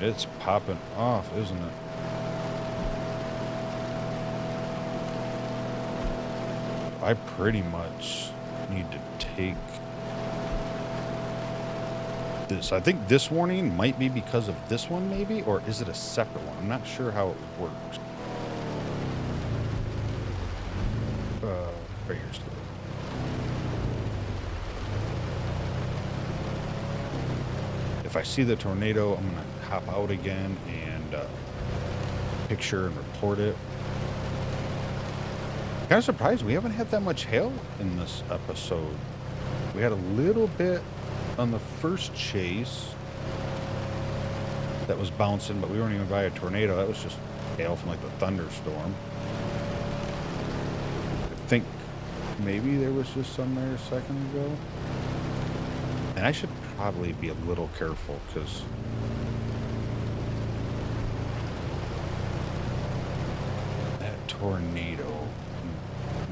It's popping off, isn't it? I pretty much need to take this. I think this warning might be because of this one, maybe, or is it a separate one? I'm not sure how it works. Right here's the. If I see the tornado, I'm gonna hop out again and picture and report it. Kind of surprised we haven't had that much hail in this episode. We had a little bit on the first chase that was bouncing, but we weren't even by a tornado. That was just hail from like the thunderstorm. I think maybe there was just some there a second ago. And I should probably be a little careful because that tornado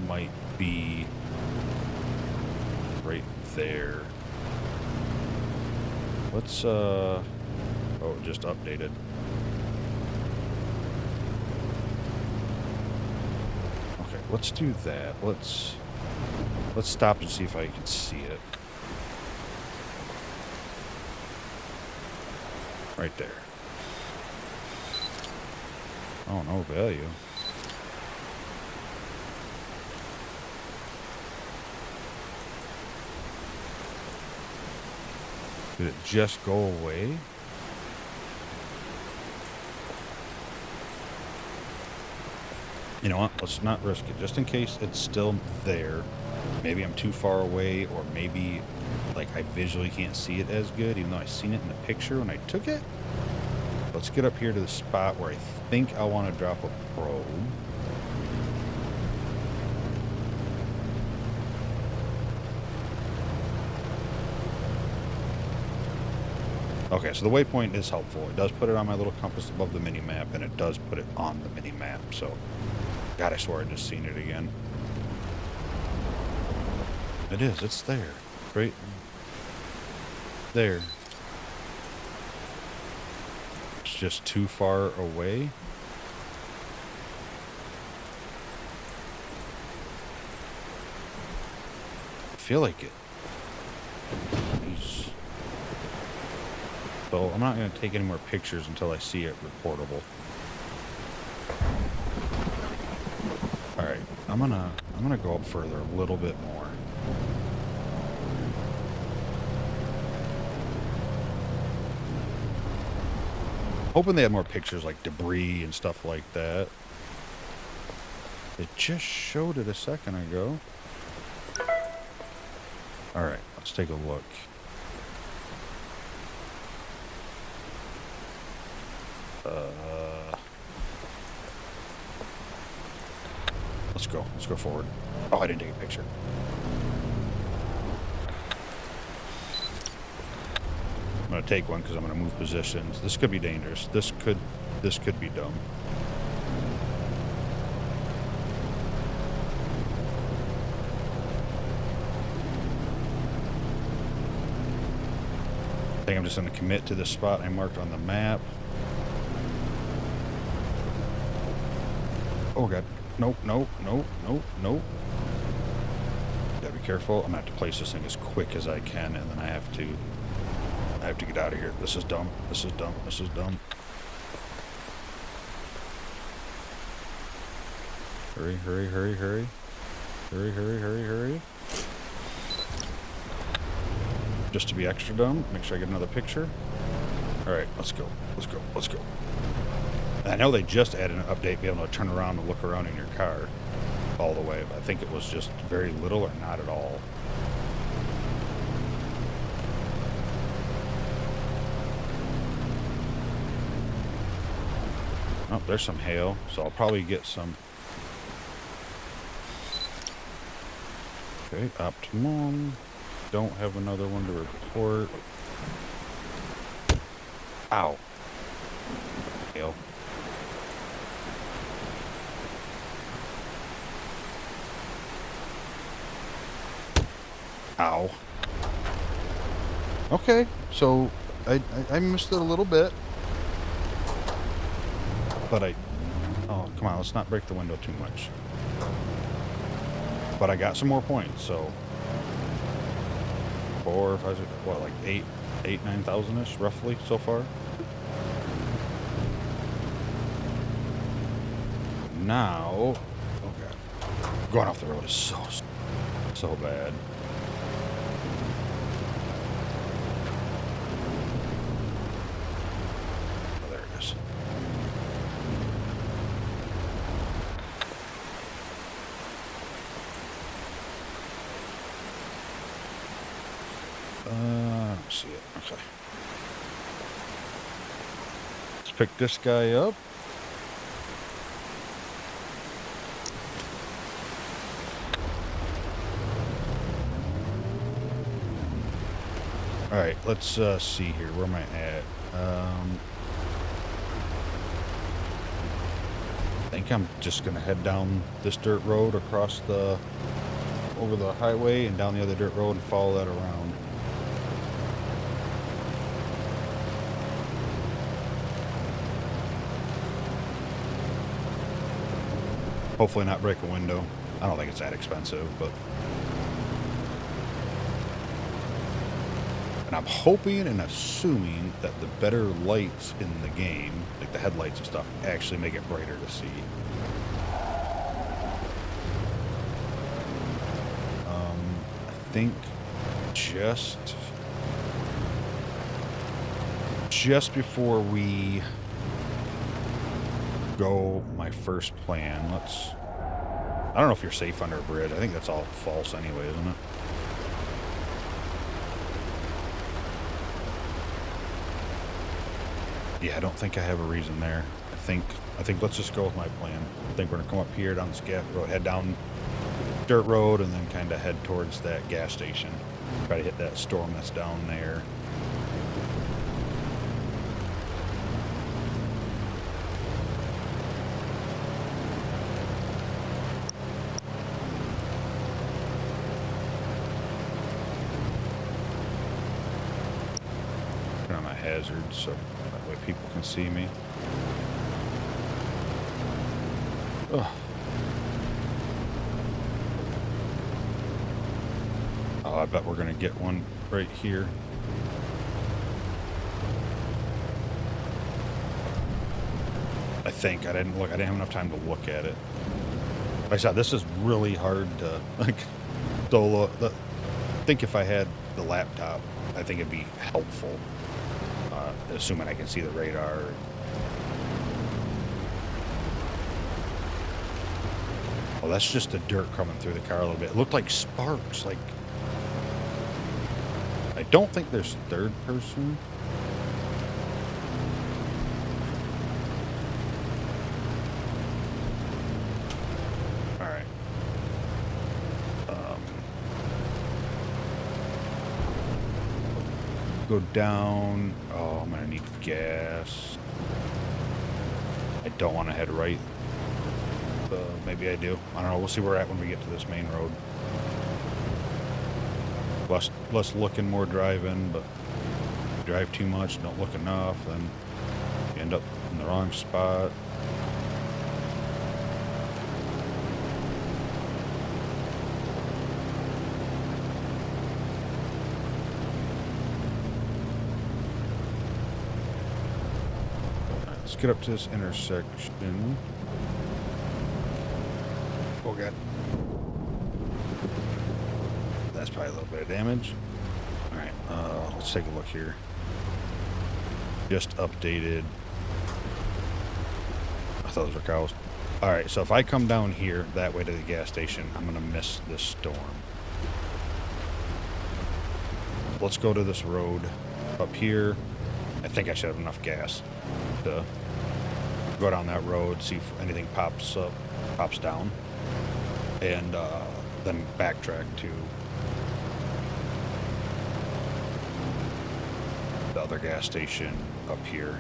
might be right there. Let's oh, it just updated. let's do that. Let's stop and see if I can see it. Right there. Oh, no value. Did it just go away? You know what? Let's not risk it. Just in case it's still there. Maybe I'm too far away, or maybe like I visually can't see it as good, even though I seen it in the picture when I took it. Let's get up here to the spot where I think I want to drop a probe. Okay, so the waypoint is helpful. It does put it on my little compass above the mini-map, and it does put it on the mini-map, so... God, I swear I just seen it again. It is, it's there. Right there. It's just too far away. I feel like it. Jeez. So I'm not going to take any more pictures until I see it reportable. All right, I'm gonna go up further a little bit more. Hoping they had more pictures like debris and stuff like that. It just showed it a second ago. All right, let's take a look. Let's go forward. Oh, I didn't take a picture. I'm gonna take one because I'm gonna move positions. This could be dangerous. This could be dumb. I think I'm just gonna commit to this spot I marked on the map. Oh god. Nope, nope, nope, nope, nope. Gotta be careful. I'm gonna have to place this thing as quick as I can, and then I have to get out of here. This is dumb. This is dumb. This is dumb. Hurry, hurry, hurry, hurry. Hurry, hurry, hurry, hurry. Just to be extra dumb, make sure I get another picture. Alright, let's go. Let's go. Let's go. I know they just added an update, be able to turn around and look around in your car all the way, but I think it was just very little or not at all. Oh, there's some hail, so I'll probably get some. Okay, optimum. Don't have another one to report. Ow. Hail. Ow. Okay, so I missed it a little bit. But oh, come on, let's not break the window too much. But I got some more points, so 4, 5, 6, what, like 9,000-ish roughly so far. Now, oh god, going off the road is so bad. Oh, there it is. I don't see it. Okay. Let's pick this guy up. Alright, let's see here. Where am I at? I think I'm just going to head down this dirt road over the highway and down the other dirt road and follow that around. Hopefully not break a window. I don't think it's that expensive, but... And I'm hoping and assuming that the better lights in the game, like the headlights and stuff, actually make it brighter to see. I think just before we go my first plan, I don't know if you're safe under a bridge. I think that's all false anyway, isn't it? Yeah, I don't think I have a reason there. I think let's just go with my plan. I think we're gonna come up here down the scat road, head down dirt road, and then kind of head towards that gas station. Try to hit that storm that's down there. Turn on my hazards so that way people can see me. Ugh. Oh, I bet we're gonna get one right here. I think I didn't have enough time to look at it. Like I said, this is really hard to like solo. I think if I had the laptop, I think it'd be helpful. Assuming I can see the radar. Oh, that's just the dirt coming through the car a little bit. It looked like sparks. Like, I don't think there's third person. All right. Go down. Oh, I'm gonna need gas. I don't want to head right. Maybe I do. I don't know. We'll see where we're at when we get to this main road. Less looking, more driving, but if you drive too much, don't look enough, then you end up in the wrong spot. Let's get up to this intersection. Oh god. That's probably a little bit of damage. Alright, let's take a look here. Just updated. I thought those were cows. Alright, so if I come down here that way to the gas station, I'm gonna miss this storm. Let's go to this road up here. I think I should have enough gas to go down that road, see if anything pops down, and then backtrack to the other gas station up here,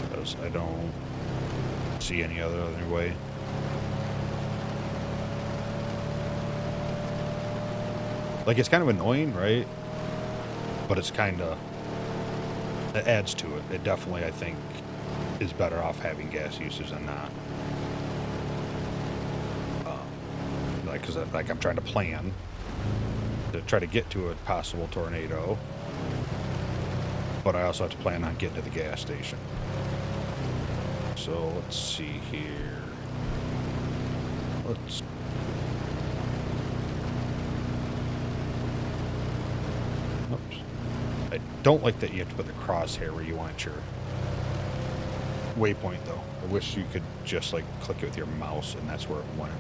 because I don't see any other way. Like, it's kind of annoying, right? But it's kind of, it adds to it. It definitely, I think, is better off having gas usage than not. Like, because like I'm trying to plan to try to get to a possible tornado, but I also have to plan on getting to the gas station. So let's see here. Oops. I don't like that you have to put the crosshair where you want your waypoint, though. I wish you could just like click it with your mouse and that's where it went.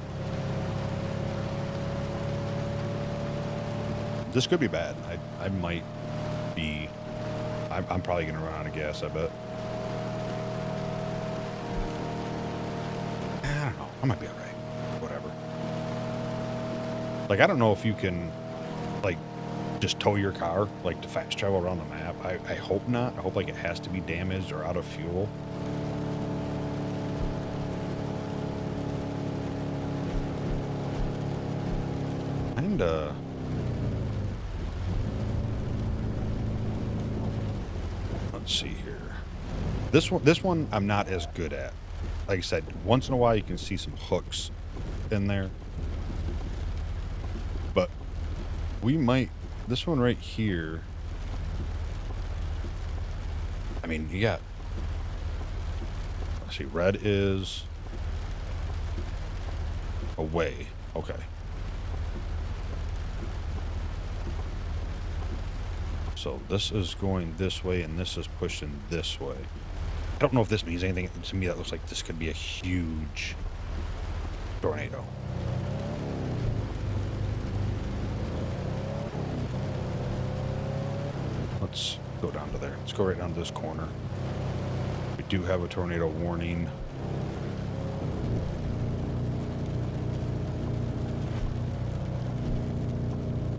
This could be bad. I might be... I'm probably going to run out of gas, I bet. I don't know. I might be alright. Whatever. Like, I don't know if you can, like, just tow your car, like, to fast travel around the map. I hope not. I hope, like, it has to be damaged or out of fuel. Kinda... Let's see here. This one I'm not as good at. like I said, once in a while you can see some hooks in there. But we might, this one right here, I mean, you got, let's see, red is away. Okay. So this is going this way and this is pushing this way. I don't know if this means anything. To me, that looks like this could be a huge tornado. Let's go down to there. Let's go right down to this corner. We do have a tornado warning.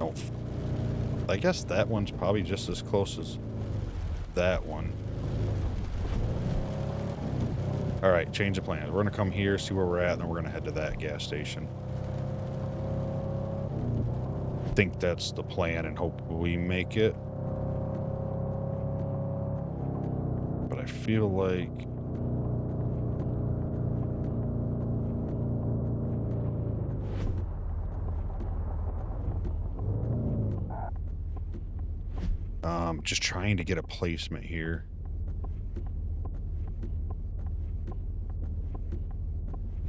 Oh, I guess that one's probably just as close as that one. All right, change of plans. We're going to come here, see where we're at, and then we're going to head to that gas station. I think that's the plan, and hope we make it. But I feel like... just trying to get a placement here.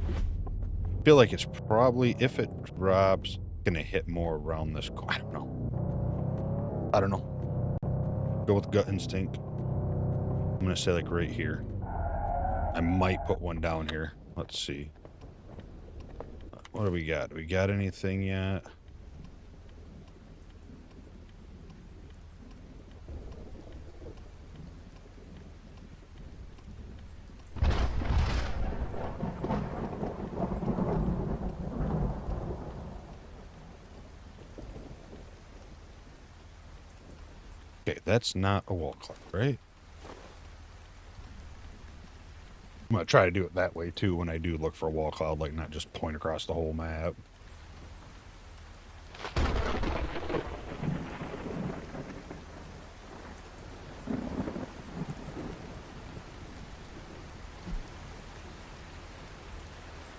I feel like it's probably, if it drops, gonna hit more around this. I don't know. I don't know. Go with gut instinct. I'm gonna say like right here. I might put one down here. Let's see. What do we got? Do we got anything yet? Okay, that's not a wall clock, right? I'm going to try to do it that way, too, when I do look for a wall cloud, like not just point across the whole map.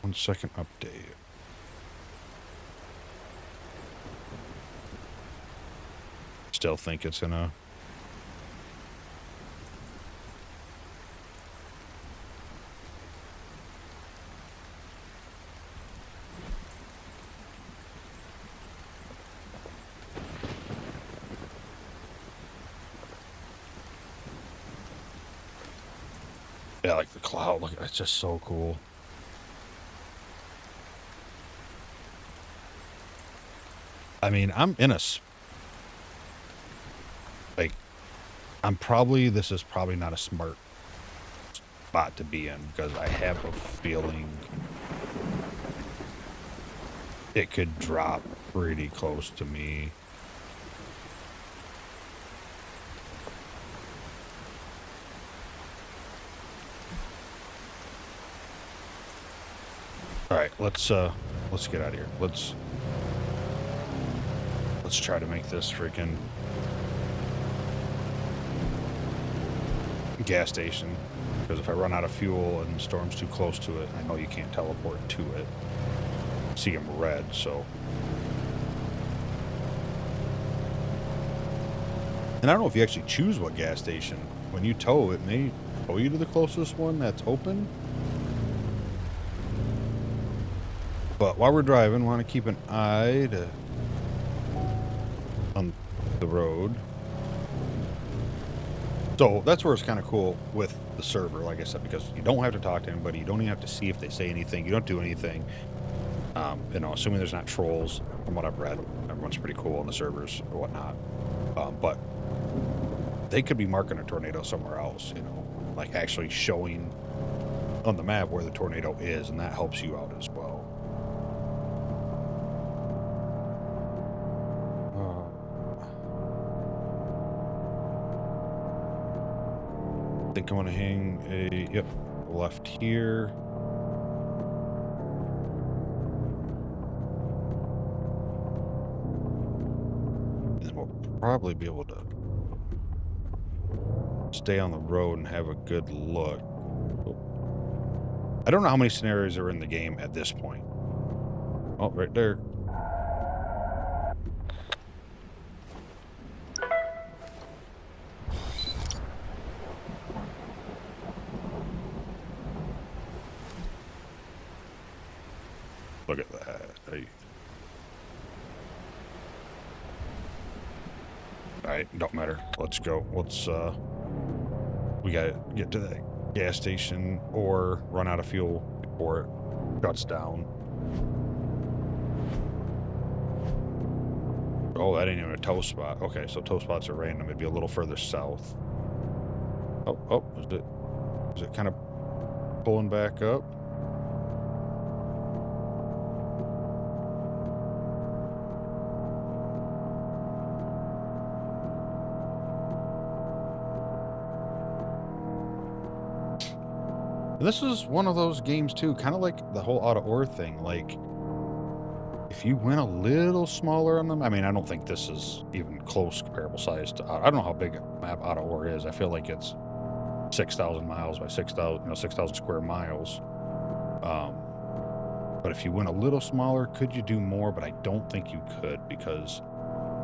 One second update. Still think it's gonna... Yeah, like the cloud, look, it's just so cool. I mean, I'm in a... Like, this is probably not a smart spot to be in, because I have a feeling it could drop pretty close to me. All right, let's get out of here. Let's try to make this freaking gas station, because if I run out of fuel and the storm's too close to it, I know you can't teleport to it. See them red, so. And I don't know if you actually choose what gas station. When you tow, it may tow you to the closest one that's open. But while we're driving, want to keep an eye on the road. So that's where it's kind of cool with the server, like I said, because you don't have to talk to anybody. You don't even have to see if they say anything. You don't do anything. You know, assuming there's not trolls, from what I've read. Everyone's pretty cool on the servers or whatnot. But they could be marking a tornado somewhere else, you know, like actually showing on the map where the tornado is, and that helps you out as well. I think I'm gonna hang a left here. And we'll probably be able to stay on the road and have a good look. I don't know how many scenarios are in the game at this point. Oh, right there. Look at that. Hey. Alright, don't matter. Let's go. Let's, we gotta get to that gas station or run out of fuel before it shuts down. Oh, that ain't even a tow spot. Okay, so tow spots are random. Maybe a little further south. Oh, is it kind of pulling back up? And this is one of those games too, kind of like the whole OUTBRK thing. Like, if you went a little smaller on them, I mean, I don't think this is even close comparable size to. I don't know how big a map OUTBRK is. I feel like it's 6,000 miles by 6,000, 6,000 square miles. But if you went a little smaller, could you do more? But I don't think you could, because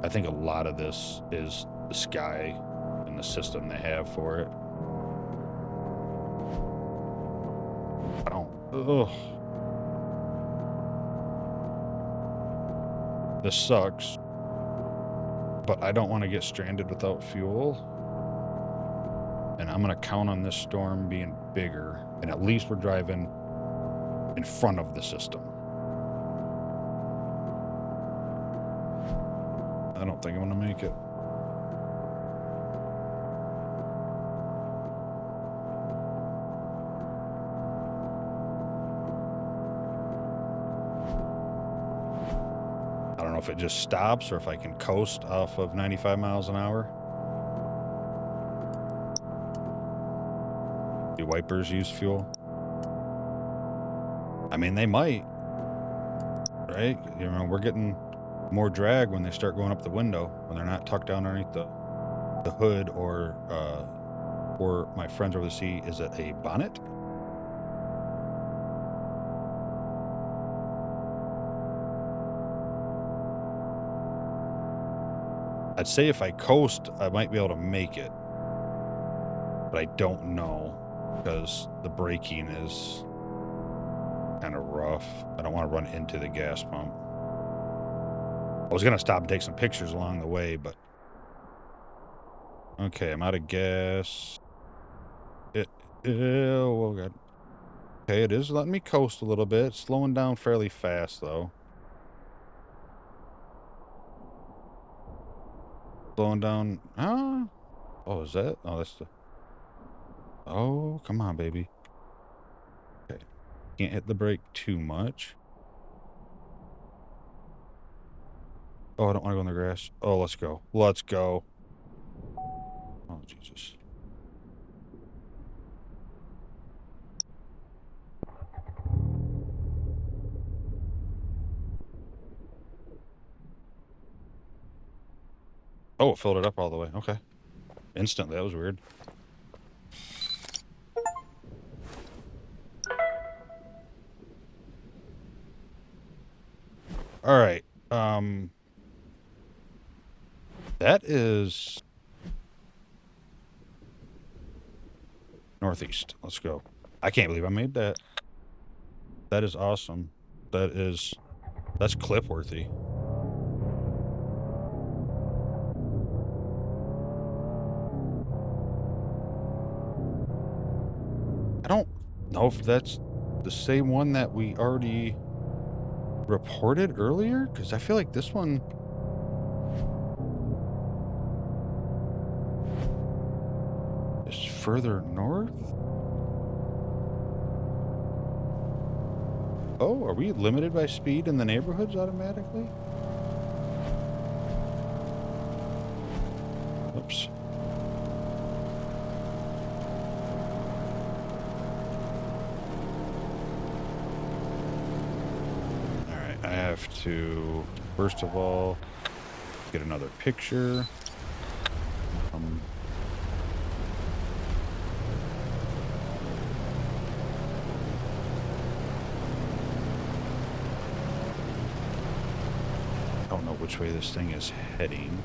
I think a lot of this is the sky and the system they have for it. I don't. Ugh. This sucks, but I don't want to get stranded without fuel. And I'm going to count on this storm being bigger, and at least we're driving in front of the system. I don't think I'm going to make it. I don't know if it just stops or if I can coast off of 95 miles an hour. Do wipers use fuel? I mean, they might, right? You know, we're getting more drag when they start going up the window, when they're not tucked down underneath the hood, or my friends over the sea, is it a bonnet? I'd say if I coast, I might be able to make it, but I don't know, because the braking is kind of rough. I don't want to run into the gas pump. I was going to stop and take some pictures along the way, but... Okay, I'm out of gas. Oh, God. Okay, it is letting me coast a little bit. Slowing down fairly fast, though. Slowing down... Oh, is that... Oh, that's the... Oh, come on, baby. Okay. Can't hit the brake too much. Oh, I don't want to go in the grass. Oh, let's go. Let's go. Oh, Jesus. Oh, it filled it up all the way. Okay. Instantly. That was weird. All right. That is northeast. Let's go. I can't believe I made that. That is awesome. That's clip worthy. I don't know if that's the same one that we already reported earlier, because I feel like this one... is further north? Oh, are we limited by speed in the neighborhoods automatically? Oops. Alright, I have to, first of all, get another picture. Don't know which way this thing is heading.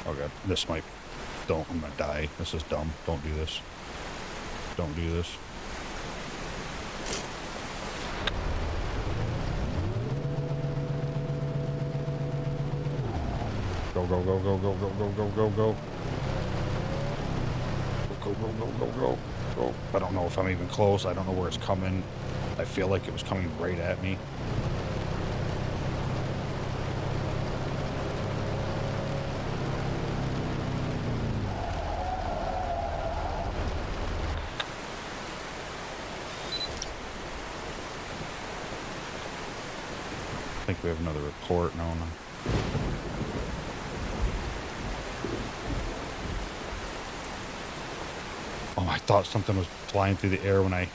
Okay, this might... Don't, I'm gonna die. This is dumb. Don't do this. Don't do this. Go, go, go, go, go, go, go, go, go, go. Go, go, go, go, go, go. I don't know if I'm even close. I don't know where it's coming. I feel like it was coming right at me. I think we have another report. No, no. Oh, I thought something was flying through the air when I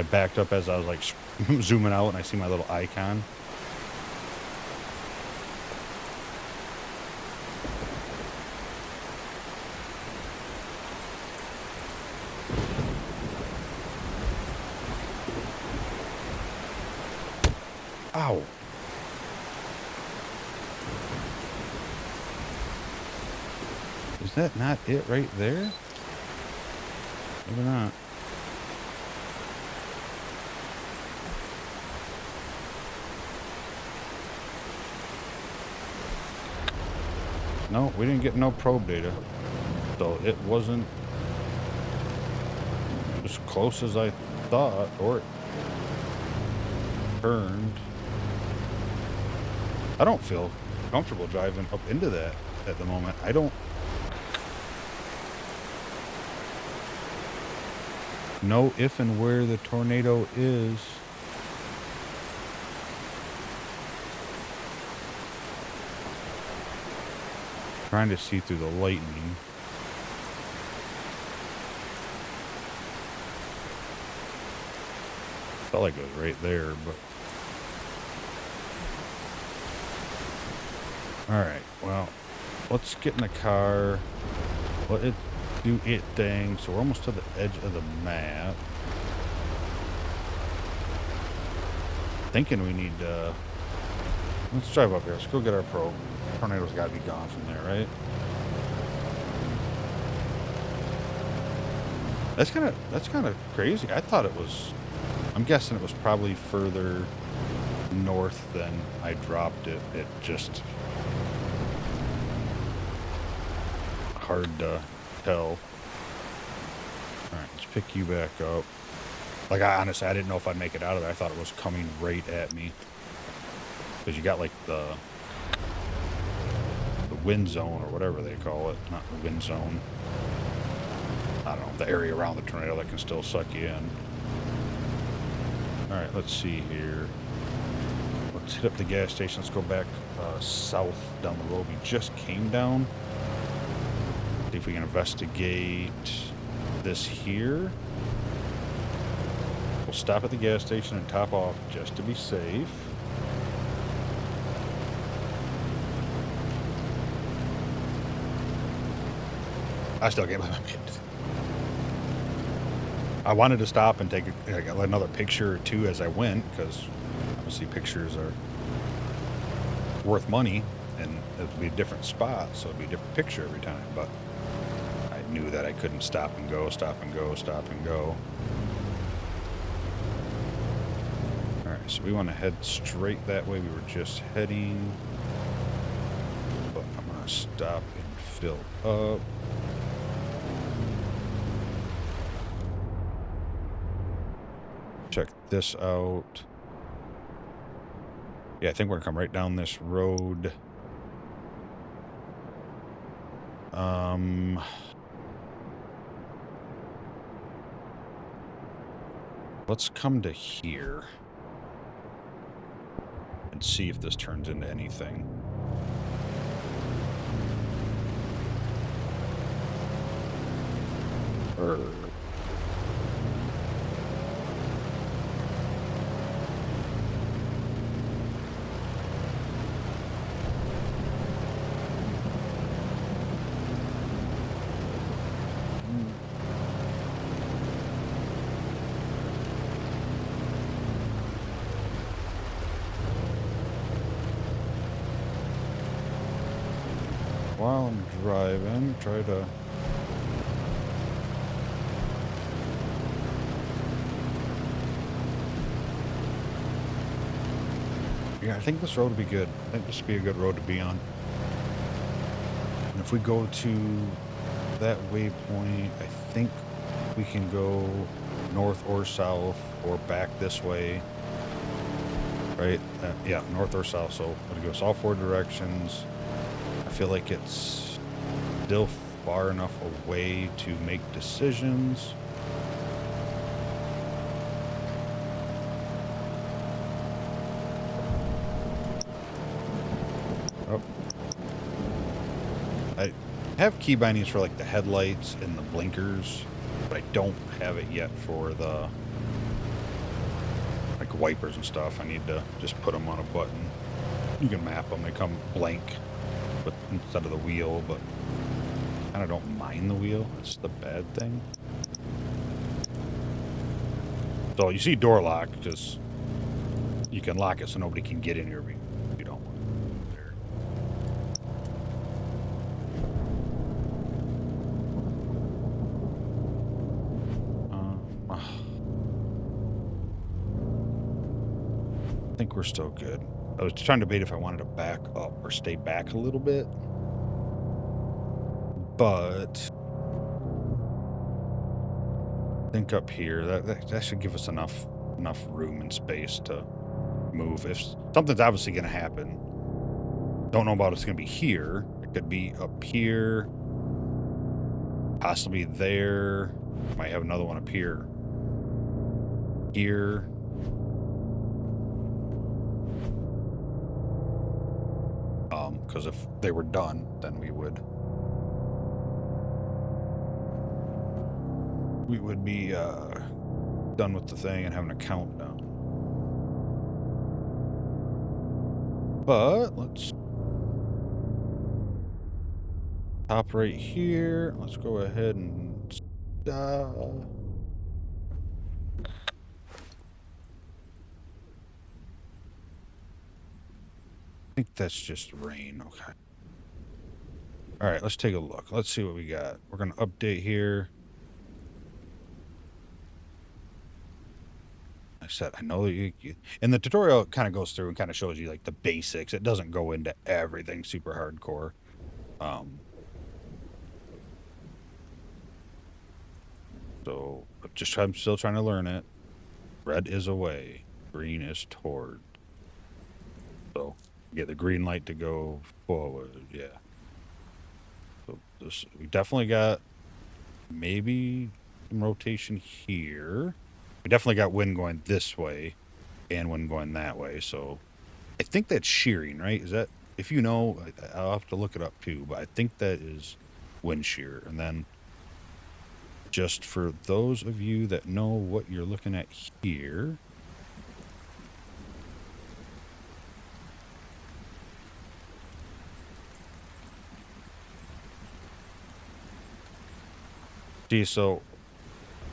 backed up as I was like zooming out and I see my little icon. Ow. Is that not it right there? Maybe not. No, we didn't get no probe data. So it wasn't as close as I thought, or it turned. I don't feel comfortable driving up into that at the moment. I don't know if and where the tornado is. Trying to see through the lightning. Felt like it was right there, but... Alright, well, let's get in the car. Let it do its thing. So we're almost to the edge of the map. Thinking we need let's drive up here. Let's go get our probe. Tornado's got to be gone from there, right? That's kind of crazy. I thought it was... I'm guessing it was probably further north than I dropped it. It just... hard to tell. Alright, let's pick you back up. Like, honestly, I didn't know if I'd make it out of there. I thought it was coming right at me. Because you got, like, the wind zone, or whatever they call it. Not the wind zone. I don't know, the area around the tornado that can still suck you in. Alright, let's see here. Let's hit up the gas station. Let's go back south down the road we just came down. See if we can investigate this here. We'll stop at the gas station and top off just to be safe. I still can't believe I made it. I wanted to stop and take another picture or two as I went, because obviously pictures are worth money, and it would be a different spot, so it'd be a different picture every time. But I knew that I couldn't stop and go, stop and go, stop and go. All right, so we want to head straight that way we were just heading. But I'm gonna stop and fill up. Check this out. Yeah, I think we're gonna come right down this road. Let's come to here and see if this turns into anything. while I'm driving, try to... Yeah, I think this road would be good. I think this would be a good road to be on. And if we go to that waypoint, I think we can go north or south or back this way. Right? Yeah, north or south. So it'll give us all 4 directions. I feel like it's still far enough away to make decisions. Oh. I have key bindings for like the headlights and the blinkers, but I don't have it yet for the like wipers and stuff. I need to just put them on a button. You can map them. They come blank, but instead of the wheel. But I kind of don't mind the wheel. It's the bad thing. So you see door lock, just you can lock it so nobody can get in your vehicle. You don't want it there. I think we're still good. I was trying to debate if I wanted to back up or stay back a little bit. But I think up here, that should give us enough room and space to move. If something's obviously going to happen, don't know about it's going to be here. It could be up here, possibly there. Might have another one up here. Here. Because if they were done, then we would be done with the thing and having a countdown. But let's stop right here. Let's go ahead and stop. I think that's just rain. Okay. All right, let's take a look. Let's see what we got. We're going to update here. I said, I know that you and the tutorial kind of goes through and kind of shows you like the basics. It doesn't go into everything super hardcore. So I'm still trying to learn it. Red is away. Green is toward. So get the green light to go forward. Yeah. So we definitely got maybe some rotation here. We definitely got wind going this way and wind going that way. So I think that's shearing, right? Is that, if you know, I'll have to look it up too, but I think that is wind shear. And then just for those of you that know what you're looking at here, see, so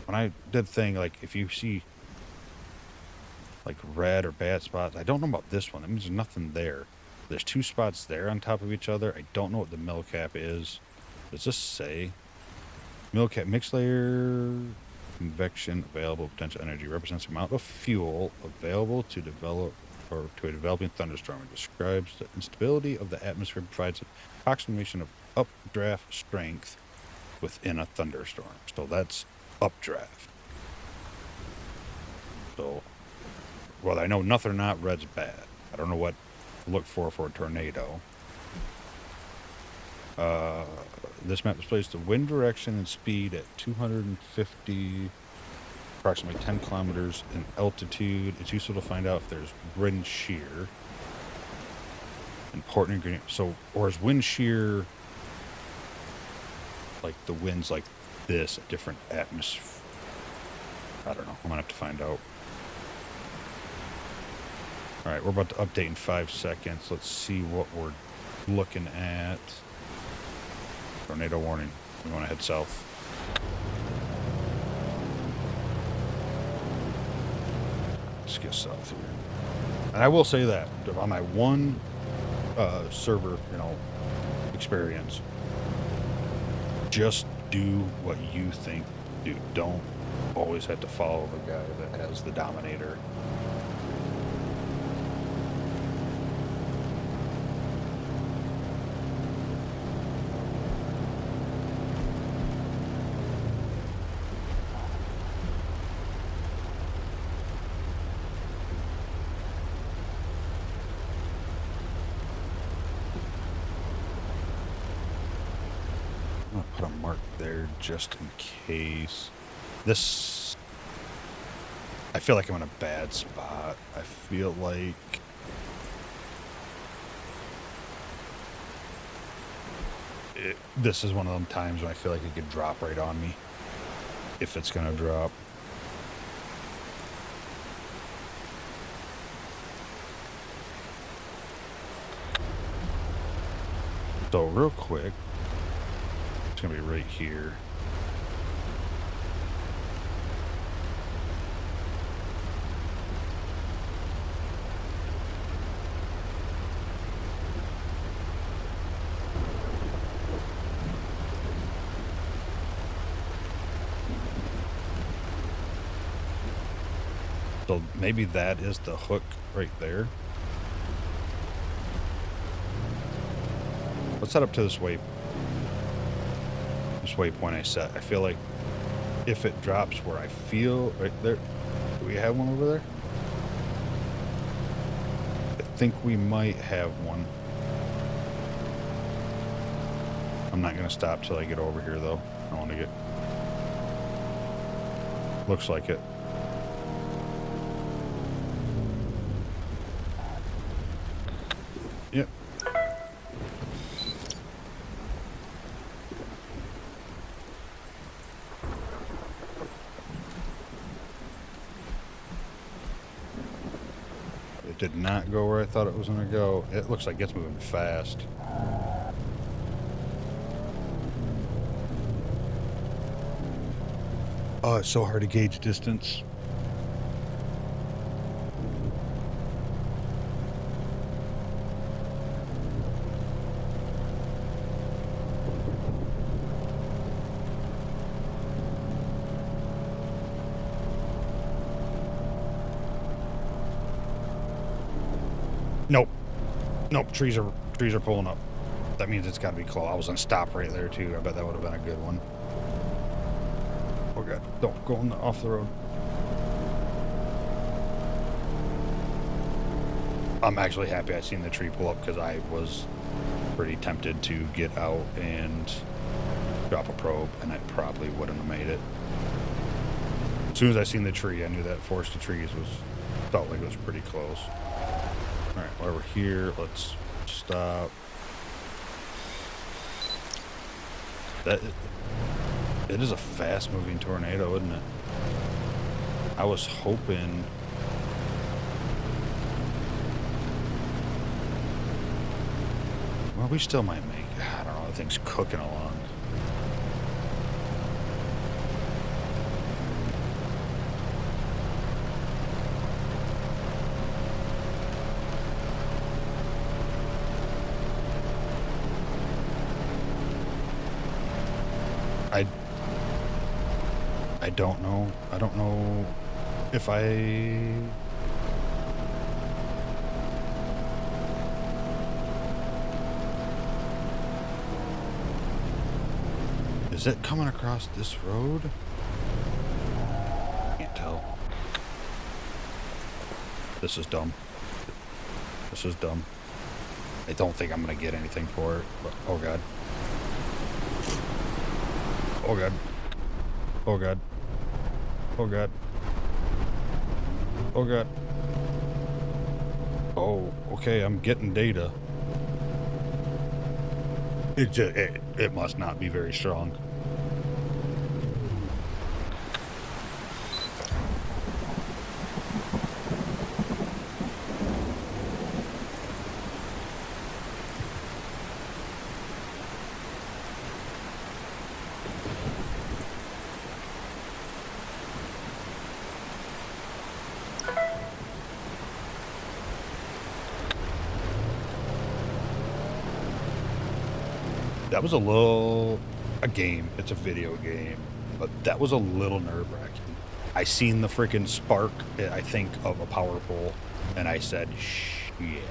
when I did the thing, like if you see like red or bad spots, I don't know about this one. That means there's nothing there. There's 2 spots there on top of each other. I don't know what the mill cap is. Does this say? Mill cap, mixed layer, convection, available potential energy represents the amount of fuel available to develop or to a developing thunderstorm. It describes the instability of the atmosphere, provides an approximation of updraft strength within a thunderstorm. So that's updraft. So, well, I know nothing or not, red's bad. I don't know what to look for a tornado. This map displays the wind direction and speed at 250, approximately 10 kilometers in altitude. It's useful to find out if there's wind shear. Important ingredient. So, or is wind shear like the winds like this, a different atmosphere? I don't know. I'm gonna have to find out. All right, we're about to update in 5 seconds. Let's see what we're looking at. Tornado warning. We want to head south. Let's get south here. And I will say that on my one server, you know, experience. Just do what you think. Don't always have to follow the guy that has the Dominator. I'm gonna put a mark there just in case. This, I feel like I'm in a bad spot. I feel like this is one of them times when I feel like it could drop right on me, if it's gonna drop. So real quick, it's gonna be right here. So maybe that is the hook right there. Let's head up to this waypoint I set. I feel like if it drops where I feel right there, do we have one over there? I think we might have one. I'm not gonna stop till I get over here though. I want to get, looks like it. Yep. It did not go where I thought it was going to go. It looks like it's moving fast. Oh, it's so hard to gauge distance. Nope. Nope, trees are pulling up. That means it's got to be close. I was gonna stop right there too. I bet that would have been a good one. Oh god, don't go off the road. I'm actually happy I seen the tree pull up because I was pretty tempted to get out and drop a probe, and I probably wouldn't have made it. As soon as I seen the tree, I knew that forest of trees felt like it was pretty close. Alright, while we're here, let's stop. It is a fast-moving tornado, isn't it? I was hoping... Well, we still might make... I don't know, the thing's cooking along. I don't know. I don't know if I... Is it coming across this road? Can't tell. This is dumb. This is dumb. I don't think I'm gonna get anything for it, but oh god. Oh god. Oh god. Oh god. Oh god. Oh, okay, I'm getting data. It must not be very strong. that was a game. It's a video game, but that was a little nerve-wracking. I seen the freaking spark, I think, of a power pole, and I said, shit.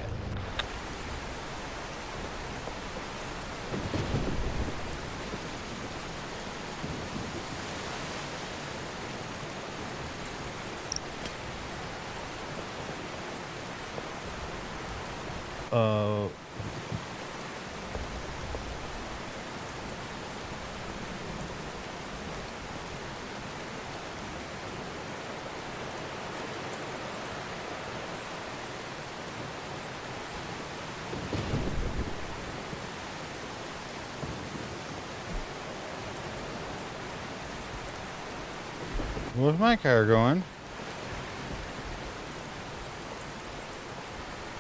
Where's my car going?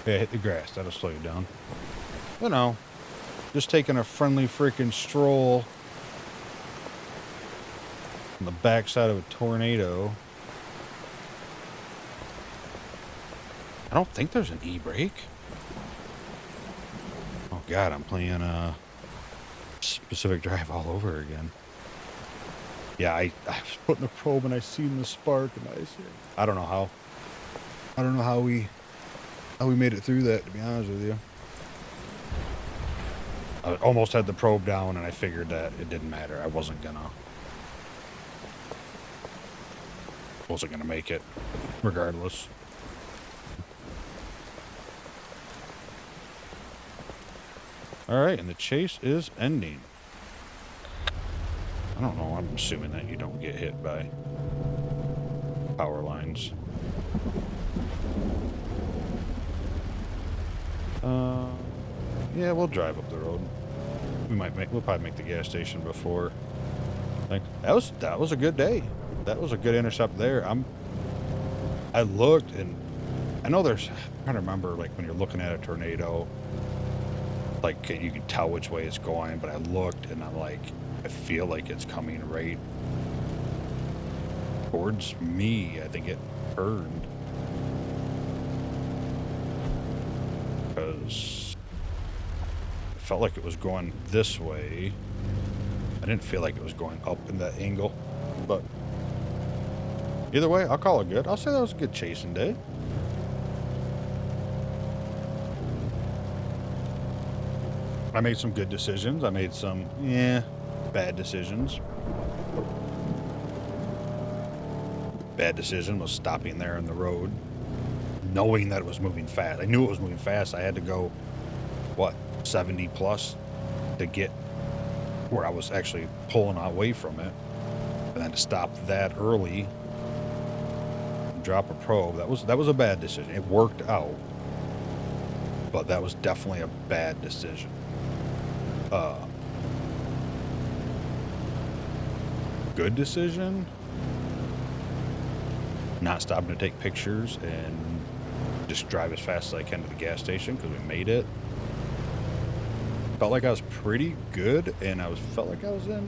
Yeah, hit the grass. That'll slow you down. You know, just taking a friendly freaking stroll on the backside of a tornado. I don't think there's an e-brake. Oh God, I'm playing Pacific Drive all over again. Yeah, I was putting the probe and I seen the spark and I don't know how we made it through that, to be honest with you. I almost had the probe down and I figured that it didn't matter. I wasn't gonna make it regardless. All right, and the chase is ending. I don't know, I'm assuming that you don't get hit by power lines. Yeah, we'll drive up the road. We'll probably make the gas station before. Like, that was a good day. That was a good intercept there. I looked and I know I'm trying to remember, like, when you're looking at a tornado, like, you can tell which way it's going, but I looked and I'm like, I feel like it's coming right towards me. I think it turned. Because it felt like it was going this way. I didn't feel like it was going up in that angle. But either way, I'll call it good. I'll say that was a good chasing day. I made some good decisions. I made some, bad decisions. Bad decision was stopping there in the road, knowing that it was moving fast. I knew it was moving fast. I had to go, 70 plus to get where I was actually pulling away from it. And then to stop that early, drop a probe, that was a bad decision. It worked out, but that was definitely a bad decision. Good decision, not stopping to take pictures and just drive as fast as I can to the gas station because we made it. Felt like I was pretty good, and felt like I was in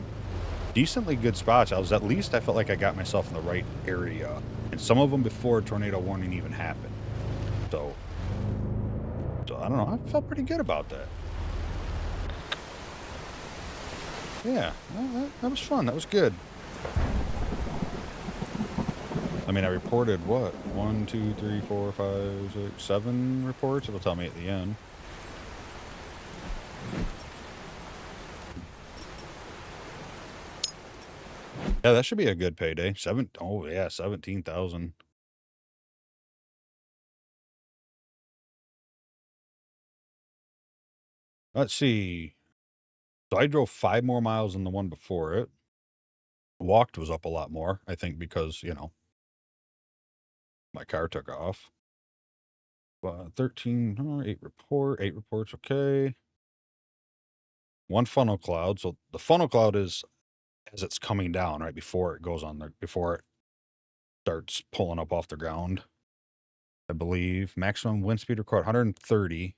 decently good spots. I felt like I got myself in the right area, and some of them before tornado warning even happened. So I don't know. I felt pretty good about that. Yeah, that was fun. That was good. I mean, I reported what? 1, 2, 3, 4, 5, 6, 7 reports. It'll tell me at the end. Yeah, that should be a good payday. 17,000. Let's see. So I drove 5 more miles than the one before it. Walked was up a lot more, I think, because, my car took off. 13, 8 reports, okay. 1 funnel cloud. So the funnel cloud is as it's coming down, right before it goes on there, before it starts pulling up off the ground. I believe maximum wind speed record 130.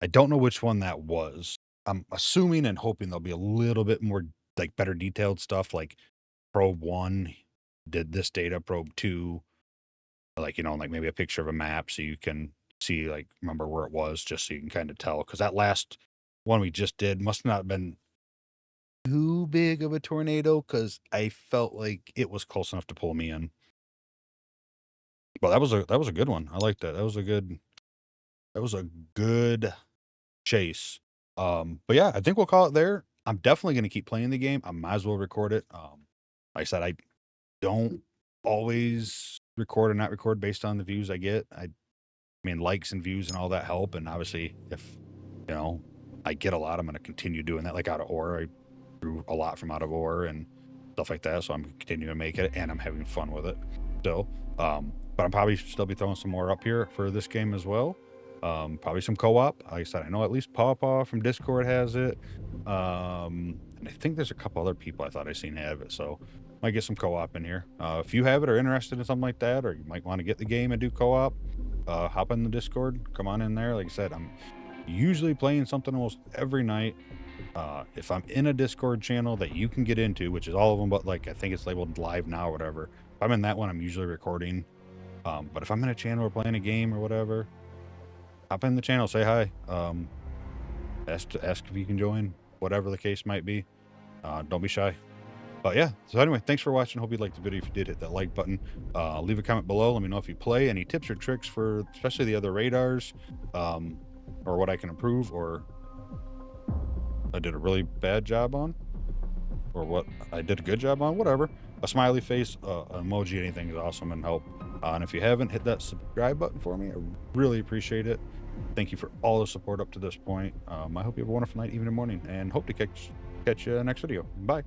I don't know which one that was. I'm assuming and hoping there'll be a little bit more, like, better detailed stuff, like probe 1 did this data, probe 2, like, like maybe a picture of a map so you can see, like, remember where it was, just so you can kind of tell. Because that last one we just did must not have been too big of a tornado because I felt like it was close enough to pull me in. But that was a good one. I like that. That was a good chase. But yeah, I think we'll call it there. I'm definitely gonna keep playing the game. I might as well record it. Like I said, I don't always record or not record based on the views I get. I mean, likes and views and all that help. And obviously, if you know I get a lot, I'm gonna continue doing that. Like out of ore, I grew a lot from out of ore and stuff like that. So I'm continuing to make it, and I'm having fun with it still. But I'm probably still be throwing some more up here for this game as well. Probably some co-op. Like I said, I know at least Pawpaw from Discord has it. And I think there's a couple other people I thought I seen have it. So might get some co-op in here. If you have it or interested in something like that, or you might want to get the game and do co-op, hop in the Discord. Come on in there. Like I said, I'm usually playing something almost every night. If I'm in a Discord channel that you can get into, which is all of them, but like I think it's labeled live now or whatever. If I'm in that one, I'm usually recording. But if I'm in a channel or playing a game or whatever, hop in the channel, say hi. Ask if you can join, whatever the case might be. Don't be shy. But yeah, so anyway, thanks for watching. Hope you liked the video. If you did, hit that like button. Leave a comment below. Let me know if you play. Any tips or tricks for especially the other radars, or what I can improve, or I did a really bad job on, or what I did a good job on, whatever. A smiley face, an emoji, anything is awesome and help. And if you haven't, hit that subscribe button for me. I really appreciate it. Thank you for all the support up to this point. I hope you have a wonderful night, evening, morning, and hope to catch you next video. Bye.